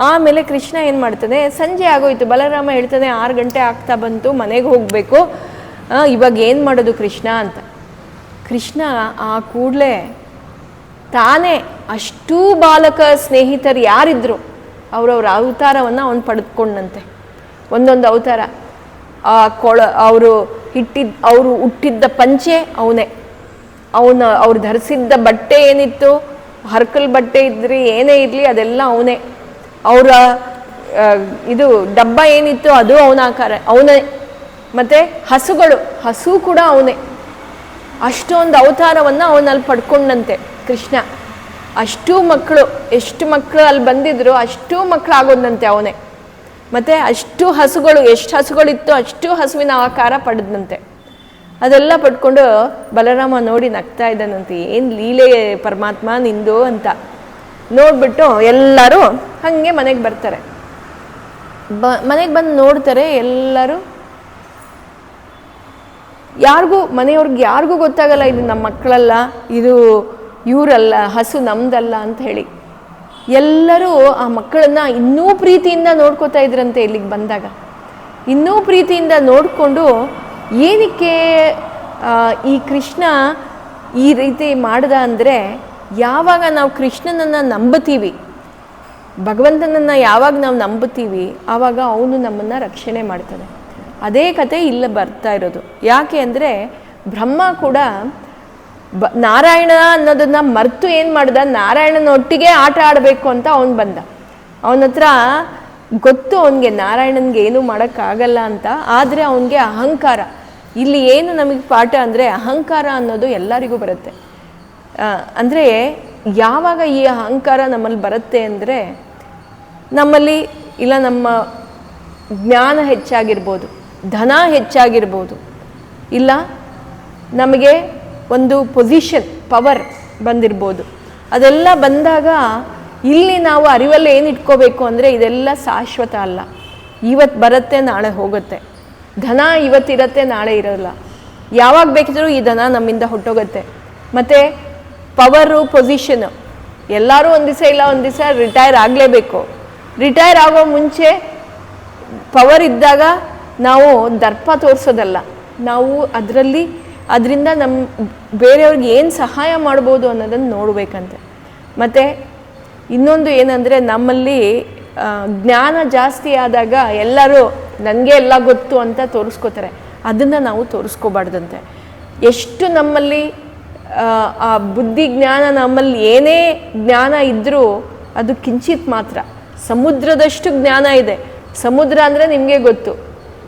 ಆಮೇಲೆ ಕೃಷ್ಣ ಏನು ಮಾಡ್ತಾನೆ, ಸಂಜೆ ಆಗೋಯ್ತು, ಬಲರಾಮ ಹೇಳ್ತಾನೆ 6 ಗಂಟೆ ಆಗ್ತಾ ಬಂತು, ಮನೆಗೆ ಹೋಗಬೇಕು, ಇವಾಗ ಏನು ಮಾಡೋದು ಕೃಷ್ಣ ಅಂತ. ಕೃಷ್ಣ ಆ ಕೂಡಲೇ ತಾನೇ ಅಷ್ಟೂ ಬಾಲಕ ಸ್ನೇಹಿತರು ಯಾರಿದ್ರು ಅವರವ್ರ ಅವತಾರವನ್ನು ಅವನು ಪಡೆದುಕೊಂಡಂತೆ. ಒಂದೊಂದು ಅವತಾರ, ಅವರು ಹುಟ್ಟಿದ್ದ ಪಂಚೆ ಅವನೇ, ಅವ್ರು ಧರಿಸಿದ್ದ ಬಟ್ಟೆ ಏನಿತ್ತು, ಹರ್ಕಲ್ ಬಟ್ಟೆ ಇದ್ರಿ ಏನೇ ಇರಲಿ ಅದೆಲ್ಲ ಅವನೇ. ಅವರ ಇದು ಡಬ್ಬ ಏನಿತ್ತು ಅದು ಅವನ ಆಕಾರ ಅವನೇ. ಮತ್ತು ಹಸು ಕೂಡ ಅವನೇ. ಅಷ್ಟೊಂದು ಅವತಾರವನ್ನು ಅವನಲ್ಲಿ ಪಡ್ಕೊಂಡಂತೆ ಕೃಷ್ಣ. ಎಷ್ಟು ಮಕ್ಕಳು ಅಲ್ಲಿ ಬಂದಿದ್ರು, ಅಷ್ಟು ಮಕ್ಕಳು ಆಗೋದಂತೆ ಅವನೇ. ಮತ್ತು ಅಷ್ಟು ಹಸುಗಳು, ಎಷ್ಟು ಹಸುಗಳಿತ್ತು ಅಷ್ಟು ಹಸುವಿನ ಆಕಾರ ಪಡೆದಂತೆ. ಅದೆಲ್ಲ ಪಡ್ಕೊಂಡು ಬಲರಾಮ ನೋಡಿ ನಗ್ತಾ ಇದ್ದಾನಂತೆ, ಏನು ಲೀಲೆ ಪರಮಾತ್ಮ ನಿಂದು ಅಂತ ನೋಡ್ಬಿಟ್ಟು ಎಲ್ಲರೂ ಹಾಗೆ ಮನೆಗೆ ಬರ್ತಾರೆ. ಮನೆಗೆ ಬಂದು ನೋಡ್ತಾರೆ ಎಲ್ಲರೂ. ಮನೆಯವ್ರಿಗೆ ಯಾರಿಗೂ ಗೊತ್ತಾಗಲ್ಲ ಇದು ನಮ್ಮ ಮಕ್ಕಳಲ್ಲ, ಇದು ಇವರಲ್ಲ, ಹಸು ನಮ್ದಲ್ಲ ಅಂತ ಹೇಳಿ. ಎಲ್ಲರೂ ಆ ಮಕ್ಕಳನ್ನ ಇನ್ನೂ ಪ್ರೀತಿಯಿಂದ ನೋಡ್ಕೋತಾ ಇದ್ರಂತೆ. ಇಲ್ಲಿಗೆ ಬಂದಾಗ ಇನ್ನೂ ಪ್ರೀತಿಯಿಂದ ನೋಡಿಕೊಂಡು, ಏನಕ್ಕೆ ಈ ಕೃಷ್ಣ ಈ ರೀತಿ ಮಾಡ್ದ ಅಂದರೆ, ಯಾವಾಗ ನಾವು ಕೃಷ್ಣನನ್ನು ನಂಬುತ್ತೀವಿ, ಭಗವಂತನನ್ನು ಯಾವಾಗ ನಾವು ನಂಬುತ್ತೀವಿ ಆವಾಗ ಅವನು ನಮ್ಮನ್ನು ರಕ್ಷಣೆ ಮಾಡ್ತಾನೆ. ಅದೇ ಕತೆ ಇಲ್ಲಿ ಬರ್ತಾ ಇರೋದು. ಯಾಕೆ ಅಂದರೆ ಬ್ರಹ್ಮ ಕೂಡ ನಾರಾಯಣ ಅನ್ನೋದನ್ನು ಮರೆತು ಏನು ಮಾಡ್ದ, ನಾರಾಯಣನೊಟ್ಟಿಗೆ ಆಟ ಆಡಬೇಕು ಅಂತ ಅವನು ಬಂದ. ಅವನ ಹತ್ರ ಗೊತ್ತು ಅವನಿಗೆ ನಾರಾಯಣನಿಗೆ ಏನೂ ಮಾಡೋಕ್ಕಾಗಲ್ಲ ಅಂತ. ಆದರೆ ಅವನಿಗೆ ಅಹಂಕಾರ. ಇಲ್ಲಿ ಏನು ನಮಗೆ ಪಾಠ ಅಂದರೆ, ಅಹಂಕಾರ ಅನ್ನೋದು ಎಲ್ಲರಿಗೂ ಬರುತ್ತೆ. ಅಂದರೆ ಯಾವಾಗ ಈ ಅಹಂಕಾರ ನಮ್ಮಲ್ಲಿ ಬರುತ್ತೆ ಅಂದರೆ, ನಮ್ಮಲ್ಲಿ ಇಲ್ಲ ನಮ್ಮ ಜ್ಞಾನ ಹೆಚ್ಚಾಗಿರ್ಬೋದು, ಧನ ಹೆಚ್ಚಾಗಿರ್ಬೋದು, ಇಲ್ಲ ನಮಗೆ ಒಂದು ಪೊಸಿಷನ್, ಪವರ್ ಬಂದಿರ್ಬೋದು. ಅದೆಲ್ಲ ಬಂದಾಗ ಇಲ್ಲಿ ನಾವು ಅರಿವಲ್ಲಿ ಏನು ಇಟ್ಕೋಬೇಕು ಅಂದರೆ, ಇದೆಲ್ಲ ಶಾಶ್ವತ ಅಲ್ಲ. ಇವತ್ತು ಬರುತ್ತೆ, ನಾಳೆ ಹೋಗುತ್ತೆ. ಧನ ಇವತ್ತಿರತ್ತೆ, ನಾಳೆ ಇರೋಲ್ಲ. ಯಾವಾಗ ಬೇಕಿದ್ರೂ ಈ ಧನ ನಮ್ಮಿಂದ ಹೊಟ್ಟೋಗುತ್ತೆ. ಮತ್ತು ಪವರು, ಪೊಸಿಷನು ಎಲ್ಲರೂ ಒಂದು ದಿವಸ ಇಲ್ಲ ಒಂದು ದಿವಸ ರಿಟೈರ್ ಆಗಲೇಬೇಕು. ರಿಟೈರ್ ಆಗೋ ಮುಂಚೆ ಪವರ್ ಇದ್ದಾಗ ನಾವು ದರ್ಪ ತೋರಿಸೋದಲ್ಲ, ನಾವು ಅದರಿಂದ ನಮ್ಮ ಬೇರೆಯವ್ರಿಗೆ ಏನು ಸಹಾಯ ಮಾಡ್ಬೋದು ಅನ್ನೋದನ್ನು ನೋಡಬೇಕಂತೆ. ಮತ್ತು ಇನ್ನೊಂದು ಏನಂದರೆ, ನಮ್ಮಲ್ಲಿ ಜ್ಞಾನ ಜಾಸ್ತಿ ಆದಾಗ ಎಲ್ಲರೂ ನನಗೆ ಎಲ್ಲ ಗೊತ್ತು ಅಂತ ತೋರಿಸ್ಕೋತಾರೆ. ಅದನ್ನು ನಾವು ತೋರಿಸ್ಕೋಬಾರ್ದಂತೆ. ಎಷ್ಟು ನಮ್ಮಲ್ಲಿ ಆ ಬುದ್ಧಿ ಜ್ಞಾನ, ನಮ್ಮಲ್ಲಿ ಏನೇ ಜ್ಞಾನ ಇದ್ದರೂ ಅದು ಕಿಂಚಿತ್ ಮಾತ್ರ. ಸಮುದ್ರದಷ್ಟು ಜ್ಞಾನ ಇದೆ. ಸಮುದ್ರ ಅಂದರೆ ನಿಮಗೆ ಗೊತ್ತು,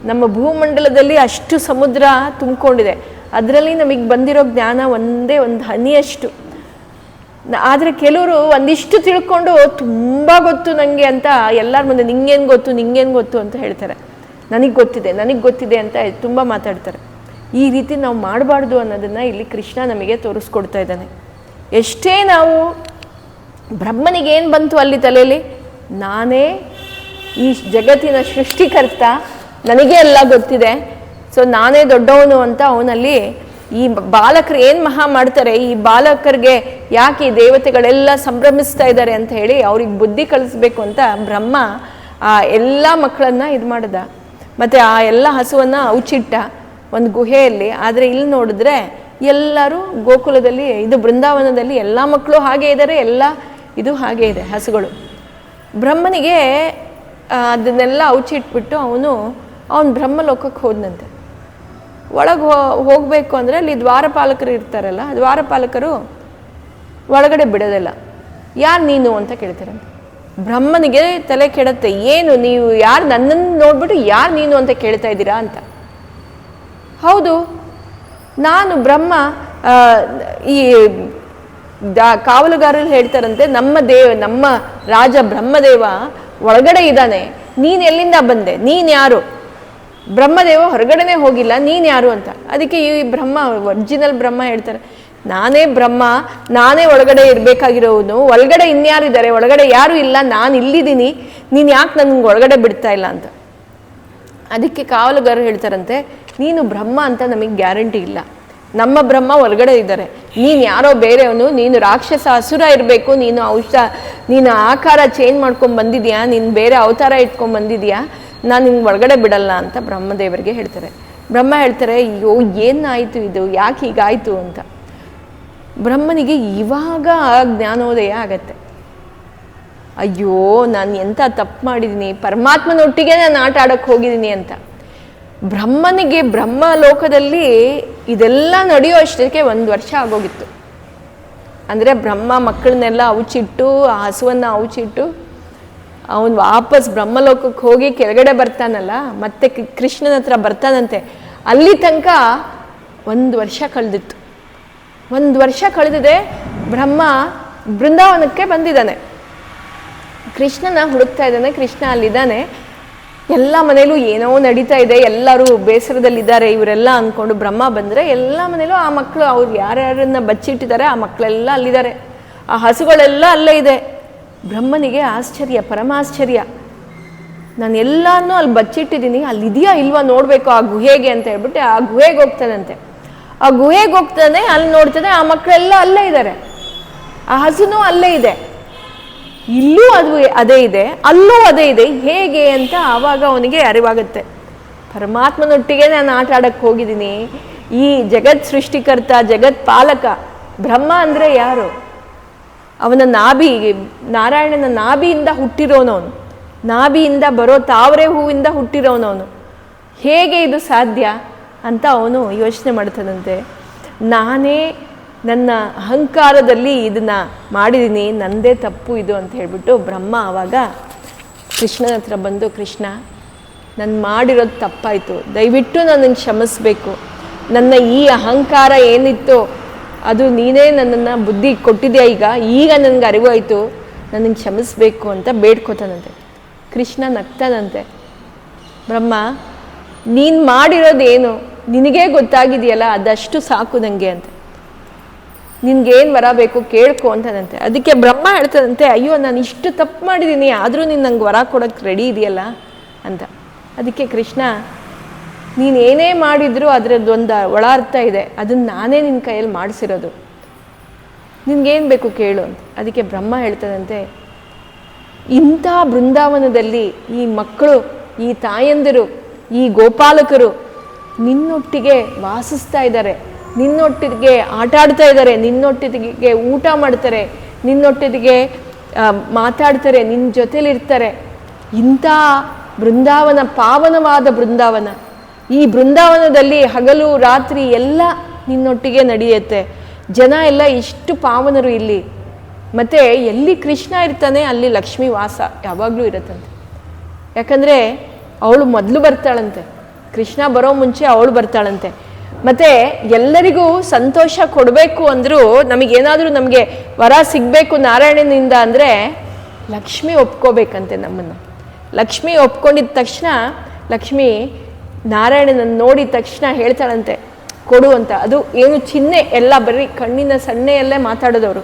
ನಮ್ಮ ಭೂಮಂಡಲದಲ್ಲಿ ಅಷ್ಟು ಸಮುದ್ರ ತುಂಬಿಕೊಂಡಿದೆ. ಅದರಲ್ಲಿ ನಮಗೆ ಬಂದಿರೋ ಜ್ಞಾನ ಒಂದೇ ಒಂದು ಹನಿಯಷ್ಟು. ಆದರೆ ಕೆಲವರು ಒಂದಿಷ್ಟು ತಿಳ್ಕೊಂಡು ತುಂಬ ಗೊತ್ತು ನನಗೆ ಅಂತ ಎಲ್ಲರ ಮುಂದೆ ನಿಂಗೇನು ಗೊತ್ತು ಅಂತ ಹೇಳ್ತಾರೆ. ನನಗೆ ಗೊತ್ತಿದೆ ಅಂತ ತುಂಬ ಮಾತಾಡ್ತಾರೆ. ಈ ರೀತಿ ನಾವು ಮಾಡಬಾರ್ದು ಅನ್ನೋದನ್ನು ಇಲ್ಲಿ ಕೃಷ್ಣ ನಮಗೆ ತೋರಿಸ್ಕೊಡ್ತಾ ಇದ್ದಾನೆ. ಎಷ್ಟೇ ನಾವು ಬ್ರಹ್ಮನಿಗೇನು ಬಂತು ಅಲ್ಲಿ ತಲೆಯಲ್ಲಿ, ನಾನೇ ಈ ಜಗತ್ತಿನ ಸೃಷ್ಟಿಕರ್ತ, ನನಗೆ ಎಲ್ಲ ಗೊತ್ತಿದೆ, ಸೊ ನಾನೇ ದೊಡ್ಡವನು ಅಂತ ಅವನಲ್ಲಿ ಈ ಬಾಲಕರು ಏನು ಮಹಾ ಮಾಡ್ತಾರೆ, ಈ ಬಾಲಕರಿಗೆ ಯಾಕೆ ಈ ದೇವತೆಗಳೆಲ್ಲ ಸಂಭ್ರಮಿಸ್ತಾ ಇದ್ದಾರೆ ಅಂತ ಹೇಳಿ ಅವ್ರಿಗೆ ಬುದ್ಧಿ ಕಲಿಸ್ಬೇಕು ಅಂತ ಬ್ರಹ್ಮ ಆ ಎಲ್ಲ ಮಕ್ಕಳನ್ನು ಇದು ಮಾಡಿದ. ಮತ್ತು ಆ ಎಲ್ಲ ಹಸುವನ್ನು ಔಚಿಟ್ಟ ಒಂದು ಗುಹೆಯಲ್ಲಿ. ಆದರೆ ಇಲ್ಲಿ ನೋಡಿದ್ರೆ ಎಲ್ಲರೂ ಗೋಕುಲದಲ್ಲಿ, ಇದು ಬೃಂದಾವನದಲ್ಲಿ ಎಲ್ಲ ಮಕ್ಕಳು ಹಾಗೆ ಇದ್ದಾರೆ, ಎಲ್ಲ ಇದು ಹಾಗೆ ಇದೆ ಹಸುಗಳು. ಬ್ರಹ್ಮನಿಗೆ ಅದನ್ನೆಲ್ಲ ಔಚಿಟ್ಬಿಟ್ಟು ಅವನು ಬ್ರಹ್ಮಲೋಕಕ್ಕೆ ಹೋದನಂತೆ. ಒಳಗೆ ಹೋಗಬೇಕು ಅಂದರೆ ಅಲ್ಲಿ ದ್ವಾರಪಾಲಕರು ಇರ್ತಾರಲ್ಲ, ದ್ವಾರಪಾಲಕರು ಒಳಗಡೆ ಬಿಡೋದಿಲ್ಲ. ಯಾರು ನೀನು ಅಂತ ಕೇಳ್ತಾರಂತೆ. ಬ್ರಹ್ಮನಿಗೆ ತಲೆ ಕೆಡುತ್ತೆ, ಏನು ನೀವು ಯಾರು ನನ್ನನ್ನು ನೋಡ್ಬಿಟ್ಟು ಯಾರು ನೀನು ಅಂತ ಕೇಳ್ತಾ ಇದ್ದೀರಾ ಅಂತ. ಹೌದು, ನಾನು ಬ್ರಹ್ಮ. ಈ ಕಾವಲುಗಾರರು ಹೇಳ್ತಾರಂತೆ, ನಮ್ಮ ರಾಜ ಬ್ರಹ್ಮದೇವ ಒಳಗಡೆ ಇದ್ದಾನೆ, ನೀನು ಎಲ್ಲಿಂದ ಬಂದೆ, ನೀನು ಯಾರು? ಬ್ರಹ್ಮದೇವ ಹೊರಗಡೆನೇ ಹೋಗಿಲ್ಲ, ನೀನು ಯಾರು ಅಂತ. ಅದಕ್ಕೆ ಈ ಬ್ರಹ್ಮ, ಒರಿಜಿನಲ್ ಬ್ರಹ್ಮ ಹೇಳ್ತಾರೆ, ನಾನೇ ಬ್ರಹ್ಮ, ನಾನೇ ಒಳಗಡೆ ಇರಬೇಕಾಗಿರೋನು, ಒಳಗಡೆ ಇನ್ಯಾರಿದ್ದಾರೆ, ಒಳಗಡೆ ಯಾರೂ ಇಲ್ಲ, ನಾನು ಇಲ್ಲಿದ್ದೀನಿ, ನೀನು ಯಾಕೆ ನನಗೆ ಒಳಗಡೆ ಬಿಡ್ತಾ ಇಲ್ಲ ಅಂತ. ಅದಕ್ಕೆ ಕಾವಲುಗಾರರು ಹೇಳ್ತಾರಂತೆ, ನೀನು ಬ್ರಹ್ಮ ಅಂತ ನಮಗೆ ಗ್ಯಾರಂಟಿ ಇಲ್ಲ, ನಮ್ಮ ಬ್ರಹ್ಮ ಒಳಗಡೆ ಇದ್ದಾರೆ, ನೀನು ಯಾರೋ ಬೇರೆಯವನು, ನೀನು ರಾಕ್ಷಸ ಅಸುರ ಇರಬೇಕು, ನೀನು ಆಕಾರ ಚೇಂಜ್ ಮಾಡ್ಕೊಂಡು ಬಂದಿದ್ಯಾ, ನೀನು ಬೇರೆ ಅವತಾರ ಇಟ್ಕೊಂಡು ಬಂದಿದ್ಯಾ, ನಾನು ನಿನ್ಗೆ ಒಳಗಡೆ ಬಿಡಲ್ಲ ಅಂತ ಬ್ರಹ್ಮದೇವರಿಗೆ ಹೇಳ್ತಾರೆ. ಬ್ರಹ್ಮ ಹೇಳ್ತಾರೆ, ಅಯ್ಯೋ ಏನಾಯಿತು ಇದು, ಯಾಕೆ ಹೀಗಾಯಿತು ಅಂತ. ಬ್ರಹ್ಮನಿಗೆ ಇವಾಗ ಜ್ಞಾನೋದಯ ಆಗತ್ತೆ. ಅಯ್ಯೋ ನಾನು ಎಂಥ ತಪ್ಪು ಮಾಡಿದ್ದೀನಿ, ಪರಮಾತ್ಮನೊಟ್ಟಿಗೆ ನಾನು ಆಟ ಆಡೋಕ್ಕೆ ಹೋಗಿದ್ದೀನಿ ಅಂತ. ಬ್ರಹ್ಮನಿಗೆ ಬ್ರಹ್ಮ ಲೋಕದಲ್ಲಿ ಇದೆಲ್ಲ ನಡೆಯೋ ಅಷ್ಟಕ್ಕೆ 1 ವರ್ಷ ಆಗೋಗಿತ್ತು. ಅಂದರೆ ಬ್ರಹ್ಮ ಮಕ್ಕಳನ್ನೆಲ್ಲ ಔಚಿಟ್ಟು, ಆ ಹಸುವನ್ನು ಔಚಿಟ್ಟು ಅವನು ವಾಪಸ್ ಬ್ರಹ್ಮಲೋಕಕ್ಕೆ ಹೋಗಿ ಕೆಳಗಡೆ ಬರ್ತಾನಲ್ಲ, ಮತ್ತೆ ಕೃಷ್ಣನ ಹತ್ರ ಬರ್ತಾನಂತೆ. ಅಲ್ಲಿ ತನಕ 1 ವರ್ಷ ಕಳೆದಿತ್ತು. 1 ವರ್ಷ ಕಳೆದಿದೆ. ಬ್ರಹ್ಮ ಬೃಂದಾವನಕ್ಕೆ ಬಂದಿದ್ದಾನೆ, ಕೃಷ್ಣನ ಹುಡುಕ್ತಾ ಇದ್ದಾನೆ. ಕೃಷ್ಣ ಅಲ್ಲಿದ್ದಾನೆ. ಎಲ್ಲ ಮನೇಲೂ ಏನೋ ನಡೀತಾ ಇದೆ, ಎಲ್ಲರೂ ಬೇಸರದಲ್ಲಿದ್ದಾರೆ ಇವರೆಲ್ಲ ಅಂದ್ಕೊಂಡು ಬ್ರಹ್ಮ ಬಂದರೆ ಎಲ್ಲ ಮನೇಲೂ ಆ ಮಕ್ಕಳು ಅವ್ರು ಯಾರ್ಯಾರನ್ನ ಬಚ್ಚಿಟ್ಟಿದ್ದಾರೆ ಆ ಮಕ್ಕಳೆಲ್ಲ ಅಲ್ಲಿದ್ದಾರೆ, ಆ ಹಸುಗಳೆಲ್ಲ ಅಲ್ಲೇ ಇದೆ. ಬ್ರಹ್ಮನಿಗೆ ಆಶ್ಚರ್ಯ, ಪರಮಾಶ್ಚರ್ಯ. ನಾನು ಎಲ್ಲನೂ ಅಲ್ಲಿ ಬಚ್ಚಿಟ್ಟಿದ್ದೀನಿ, ಅಲ್ಲಿದೆಯಾ ಇಲ್ವಾ ನೋಡಬೇಕು ಆ ಗುಹೆಗೆ ಅಂತ ಹೇಳ್ಬಿಟ್ಟು ಆ ಗುಹೆಗೆ ಹೋಗ್ತಾನಂತೆ. ಆ ಗುಹೆಗೆ ಹೋಗ್ತಾನೆ, ಅಲ್ಲಿ ನೋಡ್ತಾನೆ ಆ ಮಕ್ಕಳೆಲ್ಲ ಅಲ್ಲೇ ಇದ್ದಾರೆ, ಆ ಹಸುನೂ ಅಲ್ಲೇ ಇದೆ, ಇಲ್ಲೂ ಅದೇ ಇದೆ, ಅಲ್ಲೂ ಅದೇ ಇದೆ, ಹೇಗೆ ಅಂತ ಆವಾಗ ಅವನಿಗೆ ಅರಿವಾಗುತ್ತೆ. ಪರಮಾತ್ಮನೊಟ್ಟಿಗೆ ನಾನು ಆಟ ಆಡಕ್ಕೆ ಹೋಗಿದ್ದೀನಿ. ಈ ಜಗತ್ ಸೃಷ್ಟಿಕರ್ತ, ಜಗತ್ ಪಾಲಕ ಬ್ರಹ್ಮ ಅಂದರೆ ಯಾರು? ಅವನ ನಾಭಿ, ನಾರಾಯಣನ ನಾಭಿಯಿಂದ ಹುಟ್ಟಿರೋನವನು, ನಾಭಿಯಿಂದ ಬರೋ ತಾವರೆ ಹೂವಿಂದ ಹುಟ್ಟಿರೋನವನು. ಹೇಗೆ ಇದು ಸಾಧ್ಯ ಅಂತ ಅವನು ಯೋಚನೆ ಮಾಡ್ತಾನಂತೆ. ನಾನೇ ನನ್ನ ಅಹಂಕಾರದಲ್ಲಿ ಇದನ್ನು ಮಾಡಿದ್ದೀನಿ, ನನ್ನದೇ ತಪ್ಪು ಇದು ಅಂತ ಹೇಳ್ಬಿಟ್ಟು ಬ್ರಹ್ಮ ಆವಾಗ ಕೃಷ್ಣನ ಹತ್ರ ಬಂದು, ಕೃಷ್ಣ ನಾನು ಮಾಡಿರೋದು ತಪ್ಪಾಯಿತು, ದಯವಿಟ್ಟು ನನ್ನನ್ನು ಕ್ಷಮಿಸಬೇಕು. ನನ್ನ ಈ ಅಹಂಕಾರ ಏನಿತ್ತು ಅದು ನೀನೇ ನನ್ನನ್ನು ಬುದ್ಧಿ ಕೊಟ್ಟಿದೆಯಾ, ಈಗ ನನಗೆ ಅರಿವಾಯಿತು, ನನ್ನನ್ನು ಕ್ಷಮಿಸಬೇಕು ಅಂತ ಬೇಡ್ಕೋತಾನಂತೆ. ಕೃಷ್ಣ ನಗ್ತಾನಂತೆ. ಬ್ರಹ್ಮ, ನೀನು ಮಾಡಿರೋದೇನು ನಿನಗೇ ಗೊತ್ತಾಗಿದೆಯಲ್ಲ, ಅದಷ್ಟು ಸಾಕು ನನಗೆ ಅಂತ, ನಿನ್ಗೇನು ವರ ಬೇಕು ಕೇಳ್ಕೊ ಅಂತಾನಂತೆ. ಅದಕ್ಕೆ ಬ್ರಹ್ಮ ಹೇಳ್ತಾನಂತೆ, ಅಯ್ಯೋ ನಾನು ಇಷ್ಟು ತಪ್ಪು ಮಾಡಿದ್ದೀನಿ, ಆದರೂ ನೀನು ನಂಗೆ ವರ ಕೊಡೋಕ್ಕೆ ರೆಡಿ ಇದೆಯಲ್ಲ ಅಂತ. ಅದಕ್ಕೆ ಕೃಷ್ಣ, ನೀನು ಏನೇ ಮಾಡಿದರೂ ಅದರದ್ದೊಂದು ಒಳ ಅರ್ಥ ಇದೆ, ಅದನ್ನು ನಾನೇ ನಿನ್ನ ಕೈಯಲ್ಲಿ ಮಾಡಿಸಿರೋದು, ನಿನ್ಗೇನು ಬೇಕು ಕೇಳು ಅಂತ. ಅದಕ್ಕೆ ಬ್ರಹ್ಮ ಹೇಳ್ತಾನಂತೆ, ಇಂಥ ಬೃಂದಾವನದಲ್ಲಿ ಈ ಮಕ್ಕಳು, ಈ ತಾಯಂದಿರು, ಈ ಗೋಪಾಲಕರು ನಿನ್ನೊಟ್ಟಿಗೆ ವಾಸಿಸ್ತಾ ಇದ್ದಾರೆ, ನಿನ್ನೊಟ್ಟಿಗೆ ಆಟ ಆಡ್ತಾ ಇದ್ದಾರೆ, ನಿನ್ನೊಟ್ಟಿಗೆ ಊಟ ಮಾಡ್ತಾರೆ, ನಿನ್ನೊಟ್ಟಿಗೆ ಮಾತಾಡ್ತಾರೆ, ನಿನ್ನ ಜೊತೆಲಿರ್ತಾರೆ. ಇಂಥ ಬೃಂದಾವನ, ಪಾವನವಾದ ಬೃಂದಾವನ, ಈ ಬೃಂದಾವನದಲ್ಲಿ ಹಗಲು ರಾತ್ರಿ ಎಲ್ಲ ನಿನ್ನೊಟ್ಟಿಗೆ ನಡೆಯುತ್ತೆ. ಜನ ಎಲ್ಲ ಇಷ್ಟು ಪಾವನರು ಇಲ್ಲಿ. ಮತ್ತು ಎಲ್ಲಿ ಕೃಷ್ಣ ಇರ್ತಾನೆ ಅಲ್ಲಿ ಲಕ್ಷ್ಮೀ ವಾಸ ಯಾವಾಗಲೂ ಇರುತ್ತಂತೆ. ಯಾಕಂದರೆ ಅವಳು ಮೊದಲು ಬರ್ತಾಳಂತೆ, ಕೃಷ್ಣ ಬರೋ ಮುಂಚೆ ಅವಳು ಬರ್ತಾಳಂತೆ. ಮತ್ತು ಎಲ್ಲರಿಗೂ ಸಂತೋಷ ಕೊಡಬೇಕು ಅಂದರೂ, ನಮಗೇನಾದರೂ ನಮಗೆ ವರ ಸಿಗಬೇಕು ನಾರಾಯಣನಿಂದ ಅಂದರೆ ಲಕ್ಷ್ಮಿ ಒಪ್ಕೋಬೇಕಂತೆ ನಮ್ಮನ್ನು. ಲಕ್ಷ್ಮಿ ಒಪ್ಕೊಂಡಿದ್ದ ತಕ್ಷಣ ಲಕ್ಷ್ಮಿ ನಾರಾಯಣನನ್ನು ನೋಡಿದ ತಕ್ಷಣ ಹೇಳ್ತಾಳಂತೆ ಕೊಡು ಅಂತ. ಅದು ಏನು ಚಿಹ್ನೆ ಎಲ್ಲ ಬರೀ ಕಣ್ಣಿನ ಸನ್ನೆಯಲ್ಲೇ ಮಾತಾಡೋದವರು.